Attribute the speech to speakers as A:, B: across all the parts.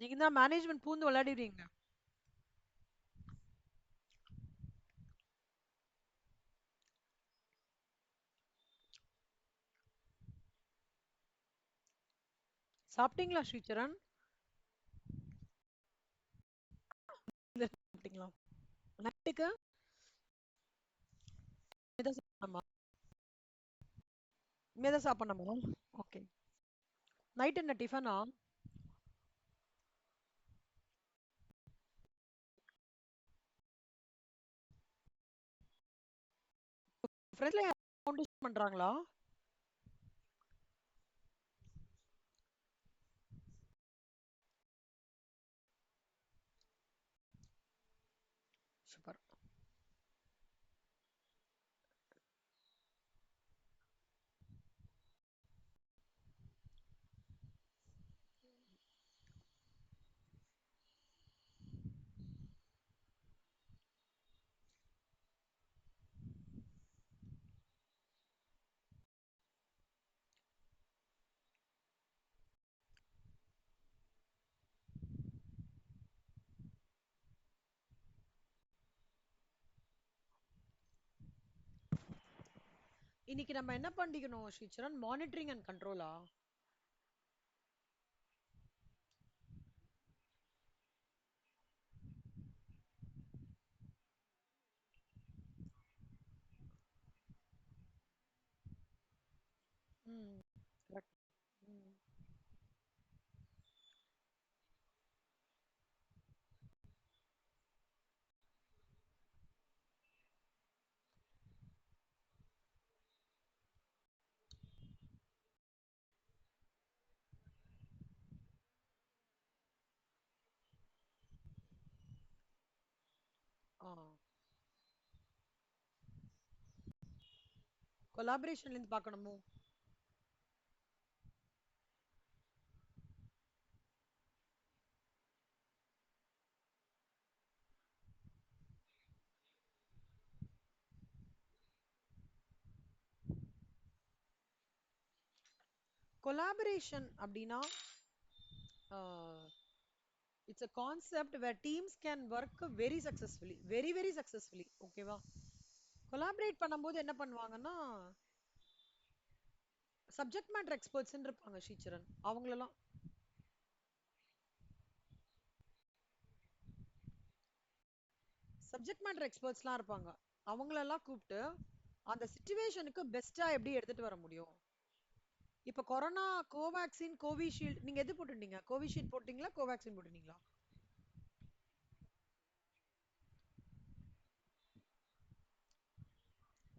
A: நீங்க தான் மேனேஜ்மெண்ட் பூந்து விளையாடிடுவீங்க. சாப்பிட்டீங்களா ஸ்ரீசரண்? இல்ல, சாப்பிட்டீங்களா? நைட்டுக்கு இனிமேதான் சாப்பிடணுமா? இனிமேதான் சாப்பிடணுமா? ஓகே. நைட் என்ன டிஃபனா? ஃப்ரெண்ட்ல ஃபவுண்டேஷன் பண்றாங்களா? சூப்பர். இன்னைக்கு நம்ம என்ன பண்ணிக்கணும் ஸ்ரீசரண்? மானிட்டரிங் அண்ட் கண்ட்ரோலா? ம். கரெக்ட். ம். ஆ. கொலாபரேஷன்ல இருந்து பார்க்கணுமோ? கொலாபரேஷன் அப்படின்னா it's a concept where teams can work very successfully, very very successfully. ஓகேவா? கொலாபரேட் பண்ணும்போது என்ன பண்ணுவாங்கன்னா, சப்ஜெக்ட் மேட்டர் எக்ஸ்பர்ட்ஸ் இருப்பாங்க ஸ்ரீச்சரன். அவங்களெல்லாம் சப்ஜெக்ட் மேட்டர் எக்ஸ்பர்ட்ஸ்லாம் இருப்பாங்க. அவங்களெல்லாம் கூப்பிட்டு அந்த சிச்சுவேஷனுக்கு பெஸ்டா எப்படி எடுத்துட்டு வர முடியும்? இப்ப கொரோனா, கோவேக்சின், கோவிஷீல்டு, நீங்க எது போட்டுட்டீங்க? கோவிஷீல்டு போட்டீங்களா, கோவேக்சின் போட்டுட்டீங்களா?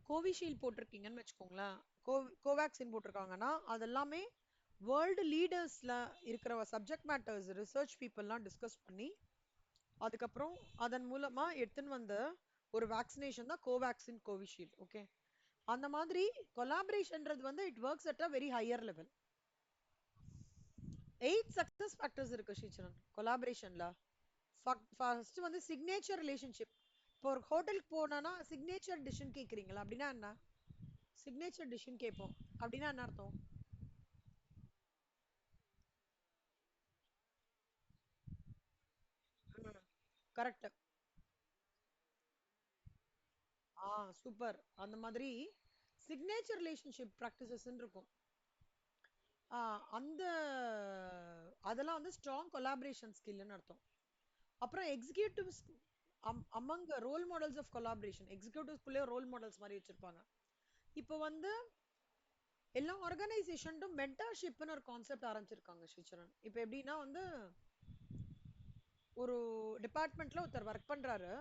A: கோவிஷீல்டு போட்டிருக்கீங்கன்னு வச்சுக்கோங்களேன். கோவேக்சின் போட்டிருக்காங்கன்னா அது எல்லாமே வேர்ல்டு லீடர்ஸ்ல இருக்கிற சப்ஜெக்ட் மேட்டர்ஸ் ரிசர்ச் பீப்புள்லாம் டிஸ்கஸ் பண்ணி அதுக்கப்புறம் அதன் மூலமா எடுத்துன்னு வந்த ஒரு வேக்சினேஷன் தான் கோவேக்சின், கோவிஷீல்டு. ஓகே. அந்த மாதிரி கொலாபரேஷன்ன்றது வந்து it works at a very higher level. 8 success factors இருக்கு ஸ்ரீச்சரன் கொலாபரேஷன்ல. ஃபர்ஸ்ட் வந்து சிக்னேச்சர் ரிலேஷன்ஷிப். இப்போ ஒரு ஹோட்டலுக்கு போனா சிக்னேச்சர் டிஷ்ன்னு கேக்குறீங்களா? அப்படின்னா என்ன? சிக்னேச்சர் டிஷ்ன்னு கேட்போம். அப்படின்னா என்ன அர்த்தம்? கரெக்ட். ஆ, சூப்பர். அந்த மாதிரி சிக்னேச்சர் ரிலேஷன்ஷிப் ப்ராக்டிசஸ் இருக்கும். ஆ, அந்த அதெல்லாம் வந்து ஸ்ட்ராங் கொலாபரேஷன் ஸ்கில்னு அர்த்தம். அப்புறம் executives among role models of collaboration, எக்ஸிகியூட்டிவ்ஸ்குள்ளே ரோல் மாடல்ஸ் மாதிரி வச்சிருப்பாங்க. இப்போ வந்து எல்லா ஆர்கனைசேஷனும் மென்டர்ஷிப்னு ஒரு கான்செப்ட் ஆரம்பிச்சிருக்காங்க ஸ்ரீச்சரன். இப்போ எப்படின்னா வந்து ஒரு டிபார்ட்மெண்ட்ல ஒருத்தர் ஒர்க் பண்றாரு.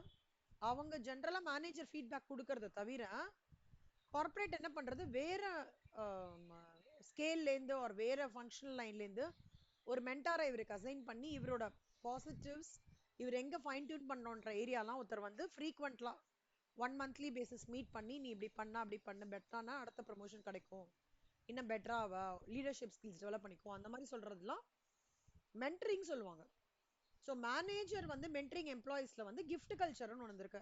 A: அவங்க ஜென்ரலா மேனேஜர் ஃபீட்பேக் கொடுக்கறத தவிர கார்ப்பரேட் என்ன பண்றது, வேற ஸ்கேல்ல இருந்து ஒரு வேற ஃபங்க்ஷனல் லைன்ல இருந்து ஒரு மென்டாரை இவருக்கு அசைன் பண்ணி இவரோட பாசிட்டிவ்ஸ், இவர் எங்க ஃபைன் டியூன் பண்ணோன்ற ஏரியாலாம் ஒருத்தர் வந்து ஃப்ரீக்வெண்ட்லா 1 மந்த்லி பேசிஸ் மீட் பண்ணி நீ இப்படி பண்ணா அப்படி பண்ண பெட்டரானா அடுத்த ப்ரமோஷன் கிடைக்கும், இன்னும் பெட்டராவா லீடர்ஷிப் ஸ்கில்ஸ் டெவலப் பண்ணிக்கும், அந்த மாதிரி சொல்றதுலாம் மென்டரிங் சொல்லுவாங்க. ஸோ மேனேஜர் வந்து மென்டரிங் எம்ப்ளாயிஸ்ல வந்து கிஃப்ட் கல்ச்சர்னு ஒன்று இருக்கு.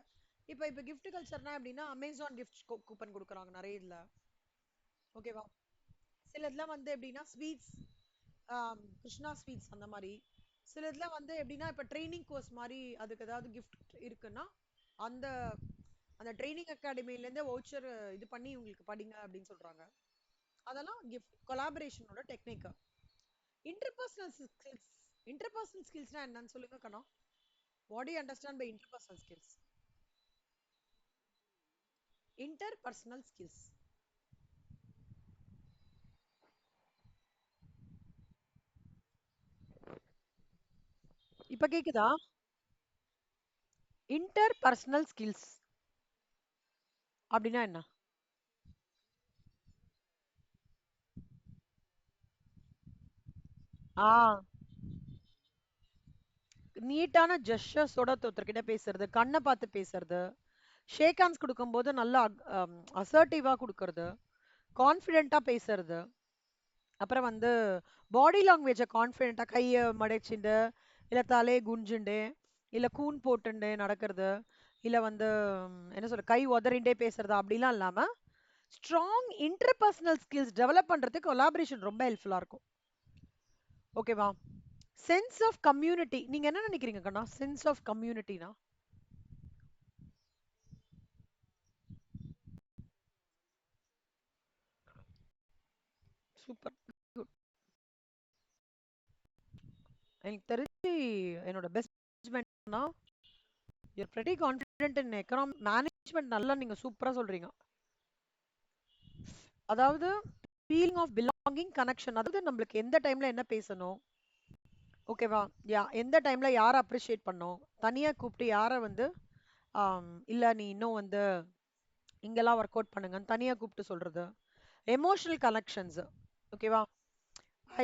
A: இப்போ கிஃப்ட் கல்ச்சர்னா எப்படின்னா அமேசான் கிஃப்ட் கூப்பன் கொடுக்குறாங்க நிறைய இதுல. ஓகேவா? சில இதெல்லாம் வந்து எப்படின்னா ஸ்வீட்ஸ், கிருஷ்ணா ஸ்வீட்ஸ் அந்த மாதிரி. சில இதுல வந்து எப்படின்னா இப்ப ட்ரைனிங் கோர்ஸ் மாதிரி அதுக்கு ஏதாவது கிஃப்ட் இருக்குன்னா அந்த அந்த ட்ரைனிங் அகாடமில இருந்து வவுச்சர் இது பண்ணி உங்களுக்கு படிங்க அப்படின்னு சொல்றாங்க. அதெல்லாம் கிஃப்ட் கொலாபரேஷனோட டெக்னிக். Interpersonal skills. இன்டர்பர்சனல் ஸ்கில்ஸ்னா என்னன்னு சொல்லுங்க கண்ணா. What do you understand by interpersonal skills? Interpersonal skills. இப்ப கேக்குதா? இன்டர்பர்சனல் ஸ்கில்ஸ் அப்படின்னா என்ன? ஆ, நீட்டான ஜெஸ்டர்ஸோட ஒருத்தர்கிட்ட பேசுறது, கண்ணை பார்த்து பேசுறது, ஷேக் ஹேண்ட்ஸ் கொடுக்கும்போது நல்லா அசர்ட்டிவா கொடுக்கறது, கான்ஃபிடென்ட்டா பேசுறது, அப்புறம் வந்து பாடி லாங்குவேஜை கான்ஃபிடென்ட்டா கையை மடைச்சுண்டு இல்லை தலையை குஞ்சுண்டு இல்லை கூன் போட்டுண்டு நடக்கிறது, இல்லை வந்து என்ன சொல்ற கை உதறிண்டே பேசுறது அப்படிலாம் இல்லாம ஸ்ட்ராங் இன்டர்பர்சனல் ஸ்கில்ஸ் டெவலப் பண்றதுக்கு கொலாபரேஷன் ரொம்ப ஹெல்ப்ஃபுல்லா இருக்கும். ஓகேவா? Sense of community. நீங்க என்ன நினைக்கிறீங்க கண்ணா? சென்ஸ் ஆஃப் கம்யூனிட்டினா சூப்பர். குட். எனக்கு தெரிஞ்சு என்னோட பெஸ்ட் மேனேஜ்மெண்ட்னா you're pretty confident in economic management. நல்லா நீங்க சூப்பரா சொல்றீங்க. அதாவது ஃபீலிங் ஆஃப் பிலாங்கிங் கனெக்ஷன். அதாவது நம்மளுக்கு எந்த டைம்ல என்ன பேசணும், ஓகேவா, எந்த டைம்ல யாரை அப்ரிஷியேட் பண்ணோம், தனியா கூப்பிட்டு யாரை வந்து இல்ல நீ இன்னும் வந்து இங்கெல்லாம் ஒர்க் அவுட் பண்ணுங்கன்னு தனியா கூப்பிட்டு சொல்றது, எமோஷனல் கனெக்ஷன்ஸ். ஓகேவா?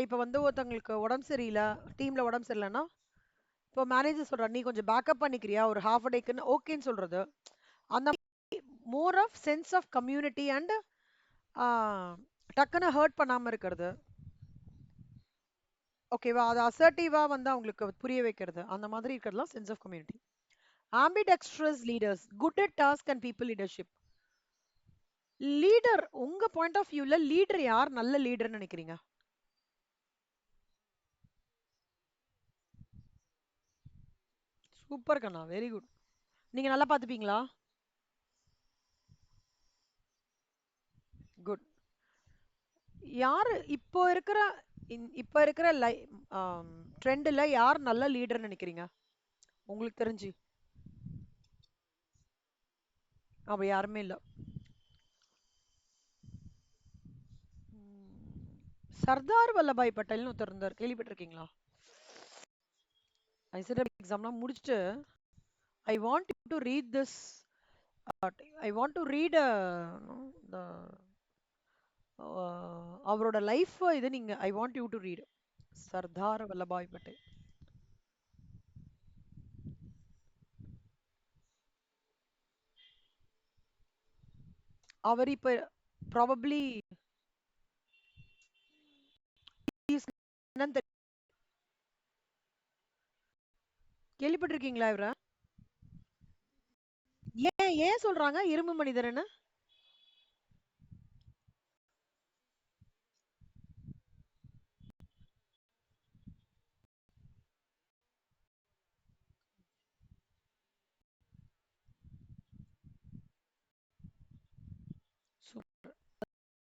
A: இப்போ வந்து ஒருத்தவங்களுக்கு உடம்பு சரியில்லை, டீம்ல உடம்பு சரியில்லைன்னா இப்போ மேனேஜர் சொல்றா நீ கொஞ்சம் பேக்கப் பண்ணிக்கிறியா ஒரு ஹாஃப் டேக்குன்னு ஓகேன்னு சொல்றது. அந்த more of sense of community and டக்குன்னு ஹர்ட் பண்ணாம இருக்கிறது. ஓகேவா? அது அசர்ட்டிவா வந்து அவங்களுக்கு புரிய வைக்கிறது. அந்த மாதிரி இருக்கிறதுலாம் sense of community. Ambidextrous leaders good at task and people leadership. Leader உங்க பாயிண்ட் ஆஃப் வியூல லீடர் யார் நல்ல லீடர்னு நினைக்கிறீங்க? சூப்பர் கண்ணா, வெரி குட். நீங்க நல்லா பாத்துப்பீங்களா? குட். யாரு இப்போ இருக்கிற இப்போ இருக்கிற ட்ரெண்ட்ல யார் நல்ல லீடர்னு நினைக்கிறீங்க உங்களுக்கு தெரிஞ்சு? அப்ப யாருமே இல்ல. சர்தார் வல்லபாய் பட்டேல்னு ஒருத்தர் இருந்தார், கேள்விப்பட்டிருக்கீங்களா? ஐசிடி எக்ஸாம்லாம் முடிச்சுட்டு I want to read this, I want to read அவரோட லைஃப் இது நீங்க I want you to read Sardar Vallabhbhai Patel. அவர் இப்ப ப்ராபப்ளி கேள்விப்பட்டிருக்கீங்களா இவர? ஏன் ஏன் சொல்றாங்க இரும்பு மனிதர்னு?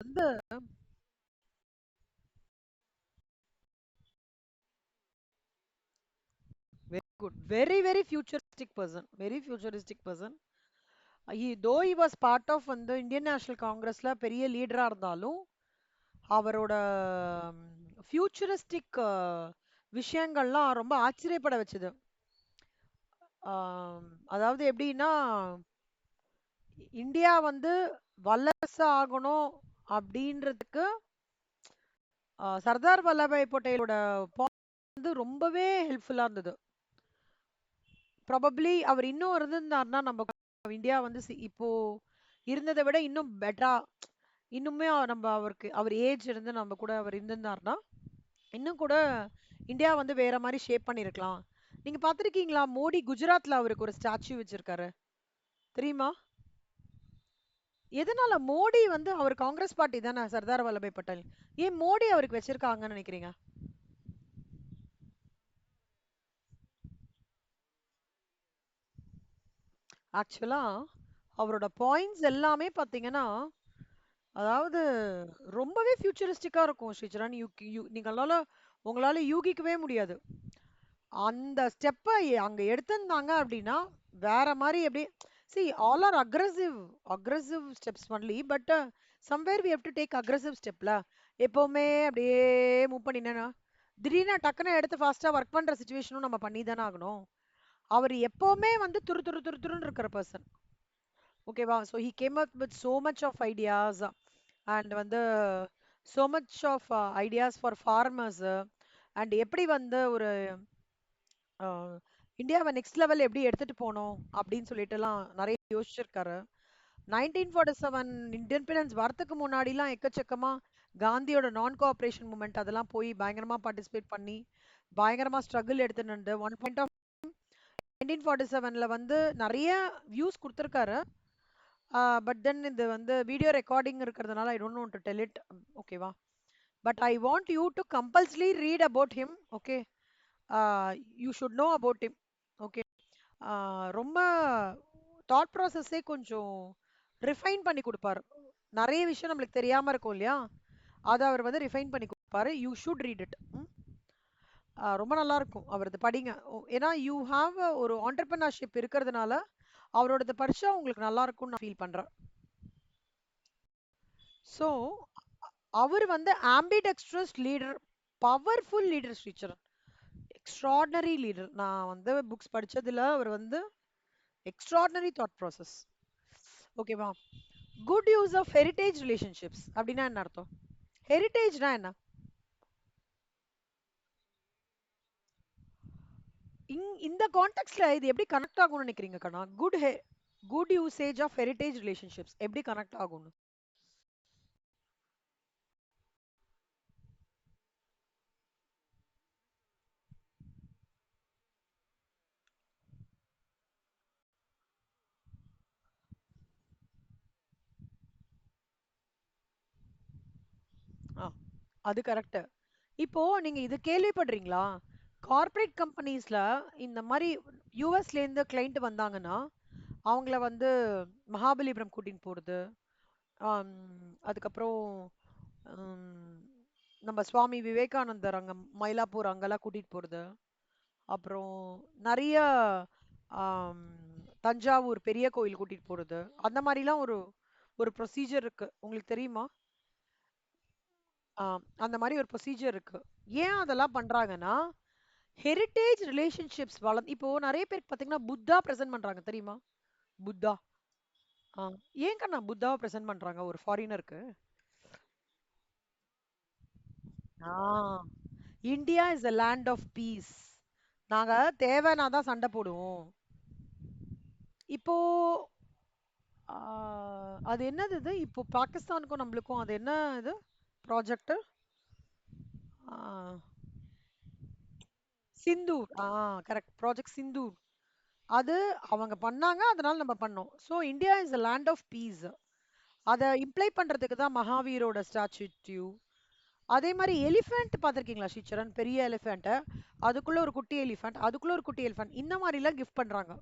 A: வந்து very good, very very futuristic person, very futuristic person. தோ he was பார்ட் ஆஃப் வந்து இந்தியன் நேஷனல் காங்கிரஸ்ல பெரிய லீடரா இருந்தாலும் அவரோட ஃபியூச்சரிஸ்டிக் விஷயங்கள்லாம் ரொம்ப ஆச்சரியப்பட வச்சது. அதாவது எப்படின்னா இந்தியா வந்து வல்லரசு ஆகணும் அப்படின்றதுக்கு சர்தார் வல்லபாய் பட்டேலோட வந்து ரொம்பவே ஹெல்ப்ஃபுல்லா இருந்தது. ப்ராபப்ளி அவர் இன்னும் இருந்திருந்தாருன்னா நம்ம இந்தியா வந்து இப்போ இருந்ததை விட இன்னும் பெட்டரா, இன்னுமே நம்ம அவருக்கு அவர் ஏஜ் இருந்து நம்ம கூட அவர் இருந்திருந்தாருன்னா இன்னும் கூட இந்தியா வந்து வேற மாதிரி ஷேப் பண்ணிருக்கலாம். நீங்க பாத்திருக்கீங்களா மோடி குஜராத்ல அவருக்கு ஒரு ஸ்டாச்சு வச்சிருக்காரு, தெரியுமா? எதனால மோடி வந்து அவர் காங்கிரஸ் பார்ட்டி தானே சர்தார் வல்லபாய் பட்டேல், ஏன் மோடி அவருக்கு வச்சிருக்காங்கன்னு நினைக்கிறீங்க? ஆக்சுவலா அவரோட பாயிண்ட்ஸ் எல்லாமே பாத்தீங்கன்னா, அதாவது ரொம்பவே ஃபியூச்சரிஸ்டிக்கா இருக்கும் ஸ்ரீசரண். நீங்களால உங்களால யூகிக்கவே முடியாது. அந்த ஸ்டெப்ப அங்க எடுத்திருந்தாங்க அப்படின்னா, வேற மாரி எப்படி all are aggressive steps only. But somewhere we have to take aggressive ஸ்டெப்ல. எப்பவுமே அப்படியே மூவ் பண்ணினா திடீர்னு டக்குன்னு எடுத்து ஃபாஸ்டா ஒர்க் பண்ற சுச்சுவேஷனும் நம்ம பண்ணி தானே ஆகணும். அவர் எப்பவுமே வந்து துரு துரு துரு துருன்னு இருக்கிற பர்சன். ஓகேவா? So he came up with so much of ideas and வந்து so much of ideas for farmers. And எப்படி வந்து ஒரு இந்தியாவை நெக்ஸ்ட் லெவல் எப்படி எடுத்துட்டு போனோம் அப்படின்னு சொல்லிட்டுலாம் நிறைய யோசிச்சிருக்காரு. 1947 இண்டிபெண்டன்ஸ் வரத்துக்கு முன்னாடிலாம் எக்கச்சக்கமா காந்தியோட நான் கோஆபரேஷன் மூமெண்ட் அதெல்லாம் போய் பயங்கரமா பார்ட்டிசிபேட் பண்ணி பயங்கரமா ஸ்ட்ரகிள் எடுத்துட்டு ஒன் பாயிண்ட் ஆஃப் 1947ல வந்து நிறைய வியூஸ் கொடுத்துருக்காரு. பட் தென் இது வந்து வீடியோ ரெக்கார்டிங் இருக்கிறதுனால I don't know to tell it. ஓகேவா? But I want you to compulsory read about him. Okay, you should know about him. Okay, ரொம்ப thought ப்ராசஸே கொஞ்சம் ரிஃபைன் பண்ணி கொடுப்பாரு. நிறைய விஷயம் நம்மளுக்கு தெரியாம இருக்கும் இல்லையா, அதை அவர் வந்து ரிஃபைன் பண்ணி கொடுப்பாரு. You should read it. ரொம்ப நல்லா இருக்கும் அவரது படிங்க. ஏன்னா யூ ஹாவ் ஒரு ஆண்டர்பிரினர்ஷிப் இருக்கிறதுனால அவரோடது படிச்சா உங்களுக்கு நல்லா இருக்கும்னு நான் ஃபீல் பண்றேன். ஸோ அவர் வந்து ambidextrous leader, powerful leader Sricharan, extraordinary leader. நான் வந்து புக்ஸ் படிச்சதுல அவர் வந்து எக்ஸ்ட்ராடினரி தாட் ப்ராசஸ். ஓகேவா? Good use of heritage relationships அப்படின்னா என்ன அர்த்தம்? ஹெரிட்டேஜ்னா என்ன? இந்த கான்டெக்ட்ல இது எப்படி கனெக்ட் ஆகும்னு நினைக்கிறீங்க கண்ணா? Good usage of heritage relationships எப்படி கனெக்ட் ஆகும்னு? ஆ, அது கரெக்ட். இப்போ நீங்க இது கேள்விப்படுறீங்களா? கார்ப்பரேட் கம்பெனிஸ்ல இந்த மாதிரி யூஎஸ்ல இருந்து கிளைண்ட் வந்தாங்கன்னா அவங்கள வந்து மகாபலிபுரம் கூட்டின்னு போறது, ஆம், அதுக்கப்புறம் ஹம், நம்ம சுவாமி விவேகானந்தர் அங்க மயிலாப்பூர் அங்கெல்லாம் கூட்டிட்டு போறது, அப்புறம் நிறைய ஆம், தஞ்சாவூர் பெரிய கோயில் கூட்டிட்டு போறது, அந்த மாதிரிலாம் ஒரு ஒரு ப்ரொசீஜர் இருக்கு. உங்களுக்கு தெரியுமா? அந்த மாதிரி ஒரு ப்ரொசீஜர் இருக்கு. ஏன் அதெல்லாம் பண்றாங்கன்னா ஹெரிட்டேஜ் ரிலேஷன்ஷிப்ஸ் இப்போ நிறைய பேருக்கு பாத்தீங்கன்னா புத்தா பிரசன்ட் பண்றாங்க தெரியுமா? புத்தா. ஆ, ஏன் கண்ணா புத்தாவை பிரசன்ட் பண்றாங்க ஒரு ஃபாரினருக்கு? ஆ, India is a land of peace. நாங்க தேவைன்னா தான் சண்டை போடுவோம். இப்போ அது என்னது இது இப்போ பாகிஸ்தானுக்கும் நம்மளுக்கும் அது என்ன இது project? Sindoor. Correct, project Sindoor. அது அவங்க பண்ணாங்க, அதனால நம்ம பண்ணோம். So India is a land of peace. அதை இம்ப்ளை பண்றதுக்கு தான் மகாவீரோட ஸ்டாச்சு. அதே மாதிரி எலிஃபென்ட் பார்த்துருக்கீங்களா ஸ்ரீச்சரன்? பெரிய எலிஃபென்ட், அதுக்குள்ள ஒரு குட்டி எலிஃபென்ட், அதுக்குள்ள ஒரு குட்டி எலிஃபென்ட், இந்த மாதிரிலாம் கிஃப்ட் பண்றாங்க.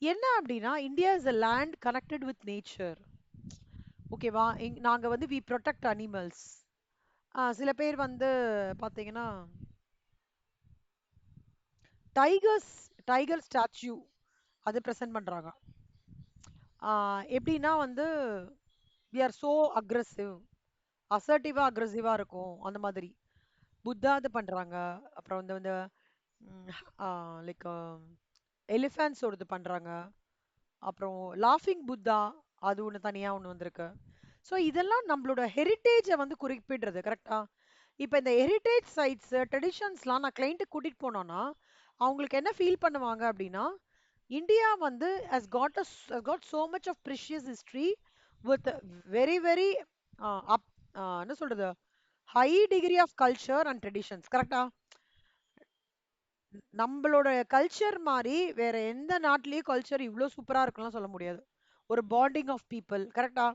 A: என்ன அப்படின்னா India is a land connected with nature. ஓகேவா? நாங்க வந்து வி ப்ரொடெக்ட் அனிமல்ஸ். சில பேர் வந்து பாத்தீங்கன்னா டைகர்ஸ் டைகர் ஸ்டாச்சு அது பிரசன்ட் பண்றாங்க. எப்படின்னா வந்து வி ஆர் சோ அக்ரெசிவ், அசர்ட்டிவா அக்ரெசிவா இருக்கும் அந்த மாதிரி. புத்தா இது பண்றாங்க. அப்புறம் வந்து வந்து லைக் எலிஃபேன்ட்ஸோடது பண்றாங்க. அப்புறம் லாஃபிங் புத்தா, அது ஒண்ணு தனியா ஒண்ணு வந்திருக்கு. ஸோ இதெல்லாம் நம்மளோட ஹெரிட்டேஜை வந்து குறிப்பிடுறது கரெக்டா? இப்போ இந்த ஹெரிட்டேஜ் சைட்ஸ் ட்ரெடிஷன்ஸ்லாம் நான் கிளைண்ட்டுக்கு கூட்டிட்டு போனோம்னா அவங்களுக்கு என்ன ஃபீல் பண்ணுவாங்க அப்படின்னா இந்தியா வந்து has got so much of precious history with very very up என்ன சொல்றது, high degree of culture and traditions. கரெக்டா? நம்மளோட கல்ச்சர் மாதிரி வேற எந்த நாட்டிலயும் கல்ச்சர் இவ்வளோ சூப்பரா இருக்கும்லாம் சொல்ல முடியாது. ஒரு பாண்டிங் ஆஃப் பீப்புள். கரெக்டா?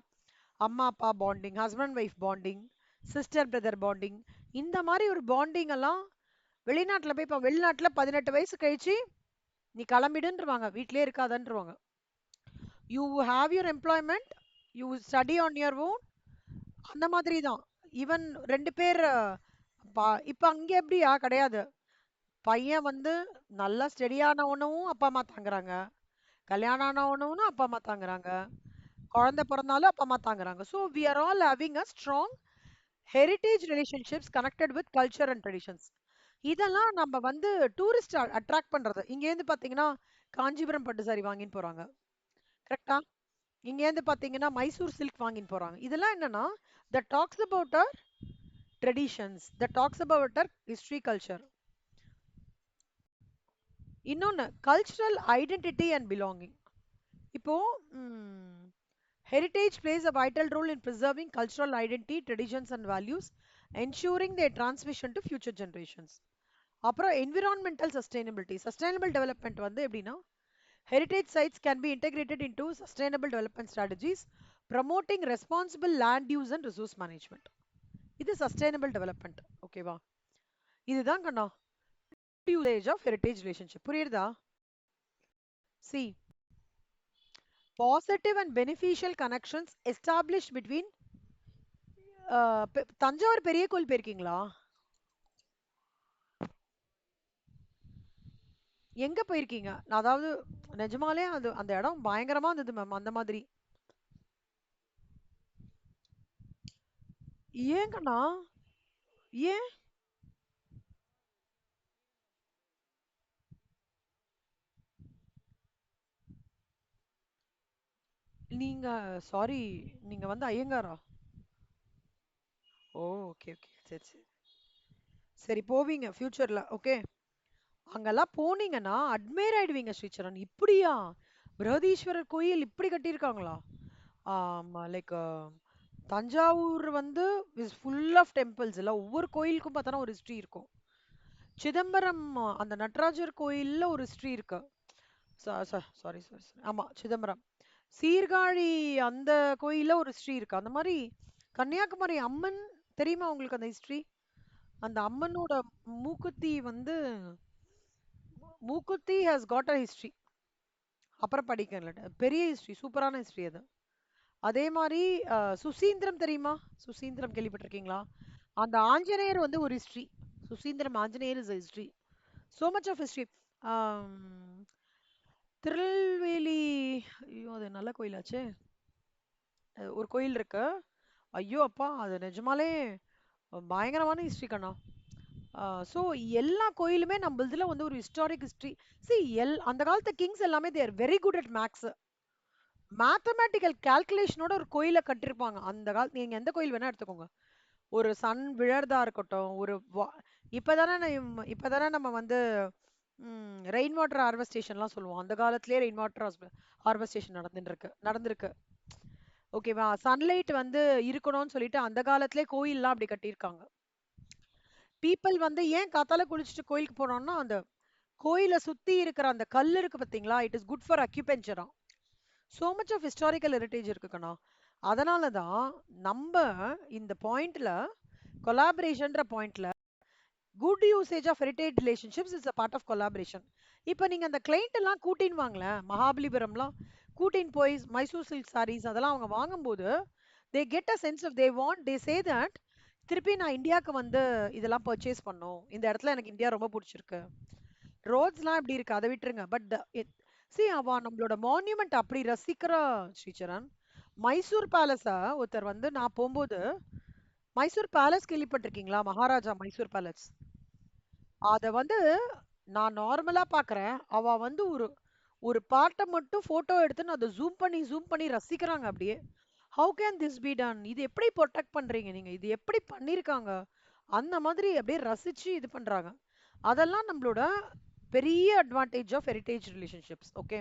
A: அம்மா அப்பா bonding, husband wife bonding, sister brother bonding, இந்த மாதிரி ஒரு பாண்டிங் எல்லாம் வெளிநாட்டுல போய், இப்ப வெளிநாட்டுல 18 வயசு கழிச்சு நீ கிளம்பிடுன்றவாங்க, வீட்லயே இருக்காதன்றவாங்க. You have your employment, you study on your own. அந்த மாதிரி தான். ஈவன் 2 பேர் இப்ப அங்க எப்படியா கிடையாது. பையன் வந்து நல்லா ஸ்டெடியானவனும் அப்பா அம்மா தாங்குறாங்க. கல்யாணம் ஆனவனும் அப்பா அம்மா தாங்குறாங்க. குழந்தை பிறந்தாலும் அப்பா அம்மா தாங்குறாங்க. So we are all having a strong heritage relationships connected with culture and traditions. இதெல்லாம் நம்ம வந்து டூரிஸ்ட் அட்ராக்ட் பண்றது. இங்கேருந்து பாத்தீங்கன்னா காஞ்சிபுரம் பட்டு சாரி வாங்கின்னு போறாங்க. கரெக்டா? இங்கேருந்து பாத்தீங்கன்னா மைசூர் சில்க் வாங்கின்னு போறாங்க. இதெல்லாம் என்னன்னா that talks about our traditions, that talks about our history culture. இன்னொன்னு கல்ச்சுரல் ஐடென்டிட்டி அண்ட் பிலாங்கிங். இப்போ heritage plays a vital role in preserving cultural identity, traditions and values, ensuring their transmission to future generations. அப்புறம் environmental sustainability. Sustainable development வந்து எப்படின்னா heritage sites can be integrated into sustainable development strategies, promoting responsible land use and resource management. இது sustainable development. ஓகேவா? இதுதான் கண்ணா usage of heritage relationship. புரியுதா? See, positive and beneficial connections established between Thanjavur பெரிய கோயில் போயிருக்கீங்களா? எங்க போயிருக்கீங்க? அதாவது நிஜமாலே அது அந்த இடம் பயங்கரமா இருந்தது மேம். அந்த மாதிரி ஏங்கண்ணா? ஏன்? நீங்க சாரி, நீங்க வந்து ஐயங்காரா? ஓ, ஓகே ஓகே, சரி சரி. சரி போவீங்க ஃபியூச்சர்ல. ஓகே. அங்கெல்லாம் போனீங்கன்னா அட்மையர் ஆயிடுவீங்க ஸ்ரீசரண். இப்படியா பிரகதீஸ்வரர் கோயில் இப்படி கட்டியிருக்காங்களா? லைக் தஞ்சாவூர் வந்து இஸ் ஃபுல் ஆஃப் டெம்பிள்ஸ். இல்ல ஒவ்வொரு கோயிலுக்கும் பார்த்தோன்னா ஒரு ஹிஸ்டரி இருக்கும். சிதம்பரம் அந்த நடராஜர் கோயில்ல ஒரு ஹிஸ்டரி இருக்கு. சாரி சாரி சாரி, ஆமா சிதம்பரம். சீர்காழி அந்த கோயில்ல ஒரு ஹிஸ்டரி இருக்கு. அந்த மாதிரி கன்னியாகுமரி அம்மன் தெரியுமா உங்களுக்கு அந்த ஹிஸ்டரி? அந்த அம்மனோட மூக்குத்தி வந்து மூக்குத்தி ஹஸ் காட் அ ஹிஸ்டரி. அப்புறம் படிக்கல, பெரிய ஹிஸ்டரி, சூப்பரான ஹிஸ்டரி அது. அதே மாதிரி சுசீந்திரம் தெரியுமா? சுசீந்திரம் கேள்விப்பட்டிருக்கீங்களா? அந்த ஆஞ்சநேயர் வந்து ஒரு history. Suchindram Anjaneyar is history. So much of history. Tirunelveli, ஐயோ அது நல்ல கோயிலாச்சே. ஒரு கோயில் இருக்கு. ஐயோ அப்பா, அது நிஜமாலே பயங்கரமான ஹிஸ்டரி கண்ணா. ஸோ எல்லா கோயிலுமே நம்ம இதுல வந்து ஒரு ஹிஸ்டாரிக் ஹிஸ்டரி. சி அந்த காலத்து கிங்ஸ் எல்லாமே they're very good at maths. Mathematical கால்குலேஷனோட ஒரு கோயிலை கட்டிருப்பாங்க அந்த காலத்து. நீங்க எந்த கோயில் வேணா எடுத்துக்கோங்க. ஒரு சன் விழறதா இருக்கட்டும், ஒரு இப்பதானே நம்ம வந்து ரெயின் வாட்டர் ஹார்வெஸ்டேஷன்லாம் சொல்லுவோம். அந்த காலத்திலேயே ரெயின் வாட்டர் ஹார்வெஸ்டேஷன் நடந்திருக்கு. ஓகேவா? சன்லைட் வந்து இருக்கணும்னு சொல்லிட்டு அந்த காலத்திலே கோயில்லாம் அப்படி கட்டியிருக்காங்க. பீப்பிள் வந்து ஏன் காத்தால குளிச்சுட்டு கோயிலுக்கு போனோம்னா அந்த கோயிலை சுத்தி இருக்கிற அந்த கல் இருக்கு பாத்தீங்களா, இட் இஸ் குட் ஃபார் அக்யூபென்ச்சரா. So much of historical heritage இருக்குக்கண்ணா. அதனால தான் நம்ம இந்த பாயிண்ட்ல கொலாபரேஷன்ற பாயிண்ட்ல good usage of heritage relationships is a part of collaboration. இப்போ நீங்க அந்த கிளைண்ட் எல்லாம் கூட்டின்னு வாங்களேன், மகாபலிபுரம்லாம் கூட்டின்னு போய் மைசூர் சில்க் சாரீஸ் அதெல்லாம் அவங்க வாங்கும்போது they get a sense of they want they say that திருப்பி நான் இந்தியாவுக்கு வந்து இதெல்லாம் பர்ச்சேஸ் பண்ணோம், இந்த இடத்துல எனக்கு இந்தியா ரொம்ப பிடிச்சிருக்கு. ரோட்ஸ்லாம் இப்படி இருக்கு, அதை விட்டுருங்க. பட் சி அவ நம்மளோட மான்யூமெண்ட் அப்படி ரசிக்கிறா ஸ்ரீசரண். மைசூர் பேலஸ ஒருத்தர் வந்து நான் போகும்போது, மைசூர் பேலஸ் கேள்விப்பட்டிருக்கீங்களா? மகாராஜா மைசூர் பேலஸ். அத வந்து நான் நார்மலா பாக்குறேன். அவ வந்து ஒரு ஒரு பார்ட்ட மட்டும் போட்டோ எடுத்துன்னு அதை ஜூம் பண்ணி ரசிக்கிறாங்க அப்படியே. How can this be done? இது எப்படி ப்ரொடெக்ட் பண்றீங்க நீங்க? இது எப்படி பண்ணிருக்காங்க? அந்த மாதிரி அப்படியே ரசிச்சு இது பண்றாங்க. அதெல்லாம் நம்மளோட பெரிய advantage of heritage relationships. Okay.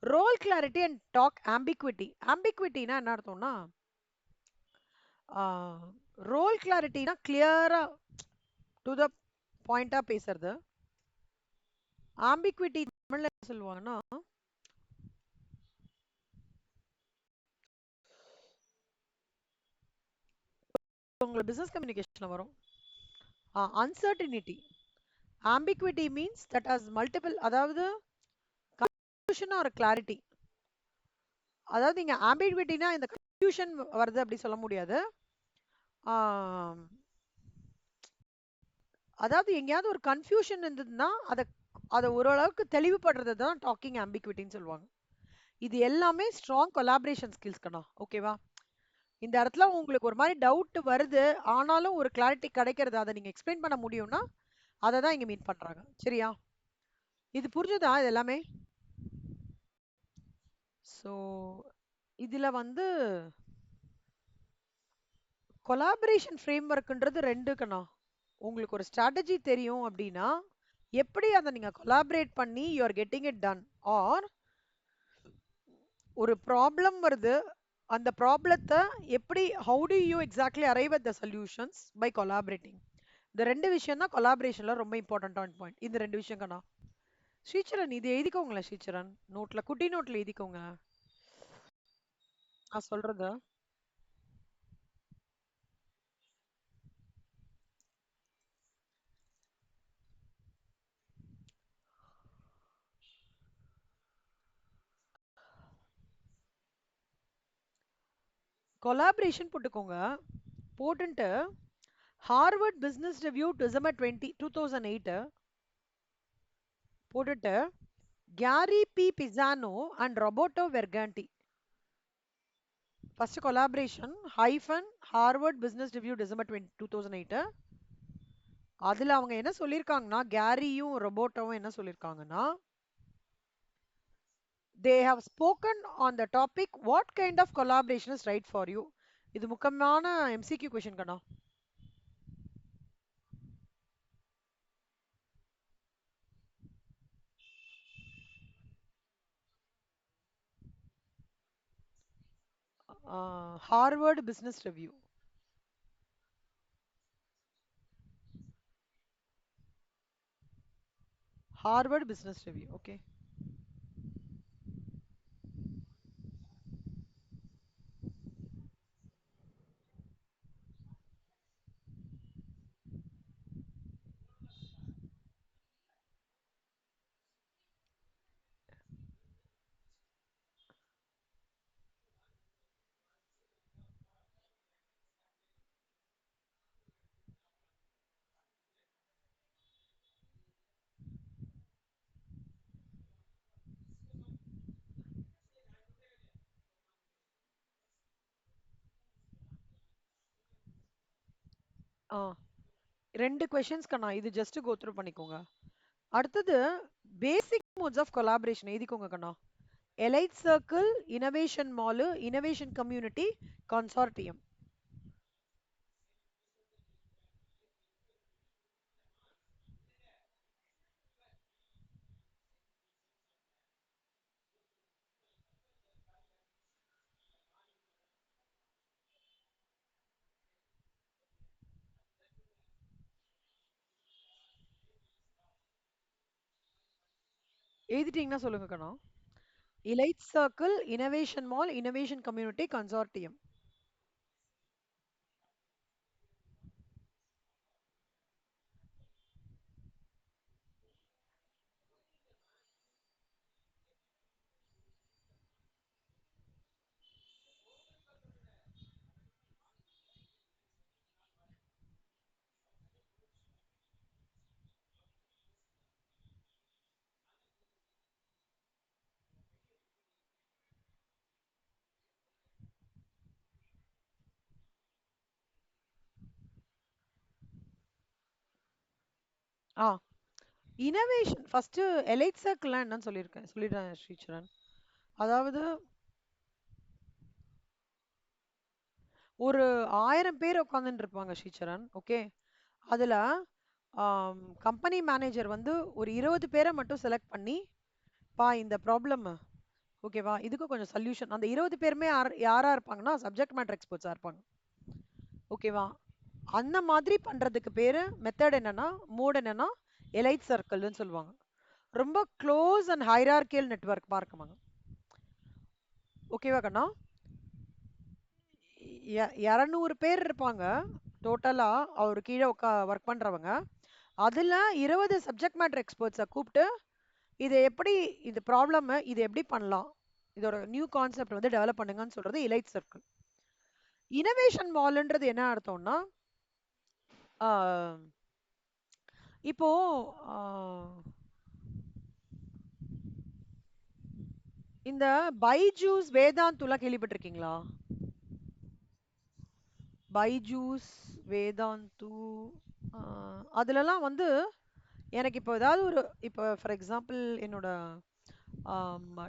A: Role clarity and talk ambiguity. ஆம்பிக்விட்டினா என்ன அர்த்தம்னா, ரோல் கிளாரிட்டினா கிளியரா டு த பாயிண்டா பேசுறது. ஆம்பிக்விட்டி தமிழ்ல என்ன சொல்லுவாங்கன்னா, உங்களுக்கு பிசினஸ் கம்யூனிகேஷன்ல வரும் uncertainty. Ambiguity means that has multiple, அதாவது கன்ஃபியூஷன் ஆர் கிளாரிட்டி. அதாவது இங்க ஆம்பிகுவிட்டினா இந்த கன்ஃபியூஷன் வருது அப்படி சொல்ல முடியாது. ஆம், அதாவது எங்கேயாவது ஒரு கன்ஃபியூஷன் இருந்ததுன்னா அதை ஓரளவுக்கு தெளிவுபடுறது தான் டாக்கிங் ஆம்பிகுவிட்டின்னு சொல்லுவாங்க. இது எல்லாமே ஸ்ட்ராங் கொலாபரேஷன் ஸ்கில்ஸ் கண்ணா. ஓகேவா? இந்த இடத்துல உங்களுக்கு ஒரு மாதிரி டவுட் வருது, ஆனாலும் ஒரு கிளாரிட்டி கிடைக்கிறது, அதை நீங்க எக்ஸ்பிளைன் பண்ண முடியும்னா அதை தான் இங்க மீன் பண்றாங்க. சரியா? இது புரிஞ்சுதா இது எல்லாமே? ஸோ இதுல வந்து கொலாபரேஷன் ஃப்ரேம் ஒர்க்ன்றது ரெண்டுக்குண்ணா. உங்களுக்கு ஒரு ஸ்ட்ராட்டஜி தெரியும் அப்படின்னா எப்படி அதை நீங்க கொலாபரேட் பண்ணி you are getting it done, or ஒரு ப்ராப்ளம் வருது, அந்த ப்ராப்ளத்தை எப்படி how do you exactly arrive at the solutions by collaborating. இந்த ரெண்டு விஷயம் தான் கொலாபரேஷன்ல ரொம்ப இம்பார்ட்டன்டான பாயிண்ட். இந்த ரெண்டு விஷயம் கண்ணா. ஸ்ரீச்சரன் இது எழுதிக்கோங்களேன். ஸ்ரீச்சரன் நோட்ல, குட்டி நோட்ல எழுதிக்கோங்க நான் சொல்றது. கொலாபரேஷன் போட்டுக்கோங்க. போட்டுட்டு ஹார்வர்ட் பிசினஸ் ரிவ்யூ டிசம்பர் 2008 போட்டுட்டு Gary P Pisano and Roberto Verganti. First collaboration hyphen Harvard Business Review December 2008. அதுல அவங்க என்ன சொல்லியிருக்காங்கன்னா, கேரியும் ரொபோட்டோவும் என்ன சொல்லியிருக்காங்கன்னா, they have spoken on the topic what kind of collaboration is right for you. இது முக்கியமான MCQ question கண்ணா. Harvard Business Review. Harvard Business Review. Okay. ரெண்டு கொஷின்ஸ் கண்ணா, இது ஜஸ்ட் கோ த்ரூ பண்ணிக்கோங்க. அடுத்தது பேசிக் மோட்ஸ் ஆஃப் கொலாபரேஷன் எழுதிக்கோங்க கண்ணா. Elite circle, innovation mall, innovation community, consortium. எழுதிட்டீங்கன்னா சொல்லுங்க கண்ணா. Elite circle, innovation mall, innovation community, consortium. ஆ இனோவேஷன் ஃபர்ஸ்ட் எலைட் சர்க்கிள்லாம் என்னன்னு சொல்லிடுறேன் ஸ்ரீச்சரன். அதாவது ஒரு 1000 பேர் உட்காந்துட்டு இருப்பாங்க ஸ்ரீச்சரன். ஓகே. அதுல கம்பெனி மேனேஜர் வந்து ஒரு 20 பேரை மட்டும் செலக்ட் பண்ணி, பா இந்த ப்ராப்ளம் ஓகேவா, இதுக்கு கொஞ்சம் சொல்யூஷன். அந்த 20 பேருமே யாரா இருப்பாங்கன்னா சப்ஜெக்ட் மேட்டர் எக்ஸ்பர்ட்ஸா இருப்பாங்க. ஓகேவா? அந்த மாதிரி பண்றதுக்கு பேரு மெத்தட் என்னன்னா, மோட் என்னன்னா எலைட் சர்க்கிள்னு சொல்லுவாங்க. ரொம்ப க்ளோஸ் அண்ட் ஹைரார்கியல் நெட்வொர்க் பார்க்கமாங்க. ஓகேவா கண்ணா? 200 பேர் இருப்பாங்க டோட்டலா அவர் கீழே ஒர்க் பண்றவங்க. அதுல 20 சப்ஜெக்ட் மேட்டர் எக்ஸ்பர்ட்ஸை கூப்பிட்டு இதை எப்படி, இந்த ப்ராப்ளம் இது எப்படி பண்ணலாம், இதோட நியூ கான்செப்ட் வந்து டெவலப் பண்ணுங்கன்னு சொல்றது எலைட் சர்க்கிள். இனோவேஷன் மால்ன்றது என்ன அர்த்தம்னா, ஆஹ், இப்போ ஆஹ், இந்த பைஜூஸ் வேதாந்துலாம் கேள்விப்பட்டிருக்கீங்களா? பைஜூஸ் வேதாந்து அதுலலாம் வந்து எனக்கு இப்போ ஏதாவது ஒரு இப்போ ஃபார் எக்ஸாம்பிள் என்னோட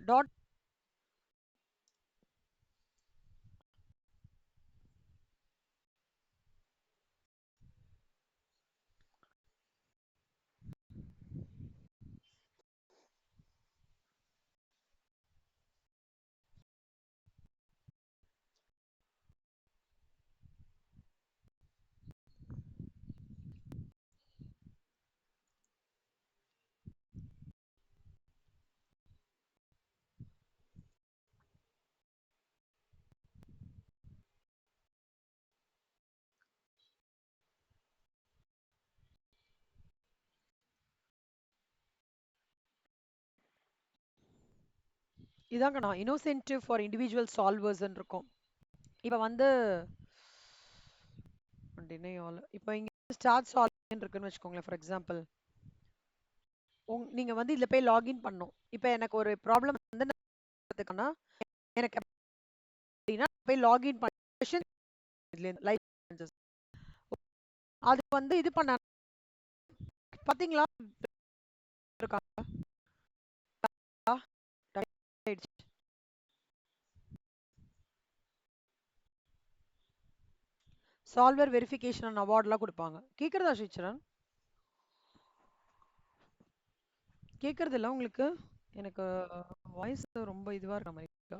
A: டாட் இதாங்க நான் இன்னோசென்டிவ் ஃபார் இண்டிவிஜுவல் சால்வர்ஸ்ன்னு இருக்கும். இப்போ வந்து இப்போ இங்க ஸ்டார்ட் சால்விங் இருக்குன்னு வச்சுக்கோங்களேன். ஃபார் எக்ஸாம்பிள் நீங்க வந்து இதுல போய் லாகின் பண்ணணும். இப்போ எனக்கு ஒரு ப்ராப்ளம் வந்து நடக்குதுன்னா, எனக்கு அப்படின்னா போய் லாகின் பண்ணி லைஃப் அது வந்து இது பண்ண பாத்தீங்களா இருக்கா சால்வர் வெரிஃபிகேஷன் அவார்ட்லாம் கொடுப்பாங்க. கேக்குறதா ஸ்ரீச்சரன்? கேக்குறது இல்ல உங்களுக்கு? எனக்கு வாய்ஸ் ரொம்ப இதுவா இருக்க மாதிரி இருக்கு.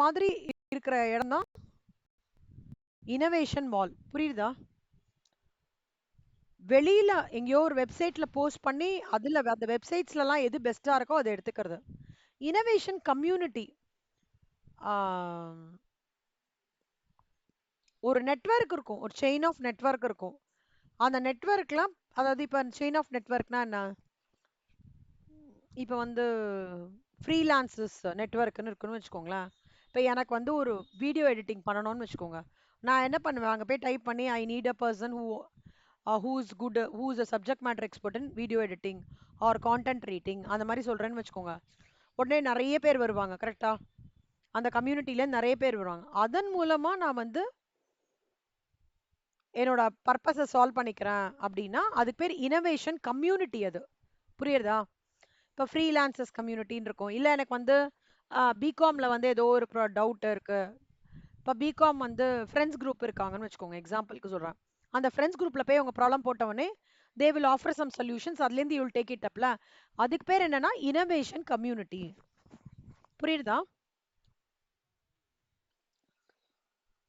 A: மாதிரி இருக்கிற இடம் தான் இனோவேஷன் மால். புரியுதா? வெளியில எங்கேயோ ஒரு வெப்சைட்ல போஸ்ட் பண்ணி அதுல அந்த வெப்சைட்ஸ்லாம் எது பெஸ்டா இருக்கோ அதை எடுத்துக்கிறது. இனோவேஷன் கம்யூனிட்டி ஒரு நெட்வொர்க் இருக்கும், ஒரு செயின் ஆஃப் நெட்வொர்க் இருக்கும். அந்த நெட்வொர்க்லாம் அதாவது இப்போ செயின் ஆஃப் நெட்வொர்க்னா என்ன? இப்போ வந்து ஃப்ரீலான்சஸ் நெட்வொர்க்னு இருக்குன்னு வச்சுக்கோங்களேன். இப்போ எனக்கு வந்து ஒரு வீடியோ எடிட்டிங் பண்ணணும்னு வச்சுக்கோங்க. நான் என்ன பண்ணுவேன், அங்கே போய் டைப் பண்ணி I need a person who is a subject matter expert in video editing or content writing அந்த மாதிரி சொல்கிறேன்னு வச்சுக்கோங்க. உடனே நிறைய பேர் வருவாங்க. கரெக்டா? அந்த கம்யூனிட்டில நிறைய பேர் வருவாங்க. அதன் மூலமா நான் வந்து என்னோட பர்பஸை சால்வ் பண்ணிக்கிறேன் அப்படின்னா அதுக்கு பேர் இனோவேஷன் கம்யூனிட்டி. அது புரியுறதா? இப்போ ஃப்ரீலான்சஸ் கம்யூனிட்டின்னு இருக்கும். இல்லை எனக்கு வந்து பிகாமில் வந்து ஏதோ ஒரு டவுட் இருக்கு. இப்போ பிகாம் வந்து ஃப்ரெண்ட்ஸ் குரூப் இருக்காங்கன்னு வச்சுக்கோங்க, எக்ஸாம்பிளுக்கு சொல்கிறேன். அந்த ஃப்ரெண்ட்ஸ் குரூப்பில் போய் உங்கள் ப்ராப்ளம் போட்டவொடனே they will offer some solutions. அதுலேருந்து யூ வில் டேக் இட் அப்ல. அதுக்கு பேர் என்னன்னா இனோவேஷன் கம்யூனிட்டி. புரியுதா?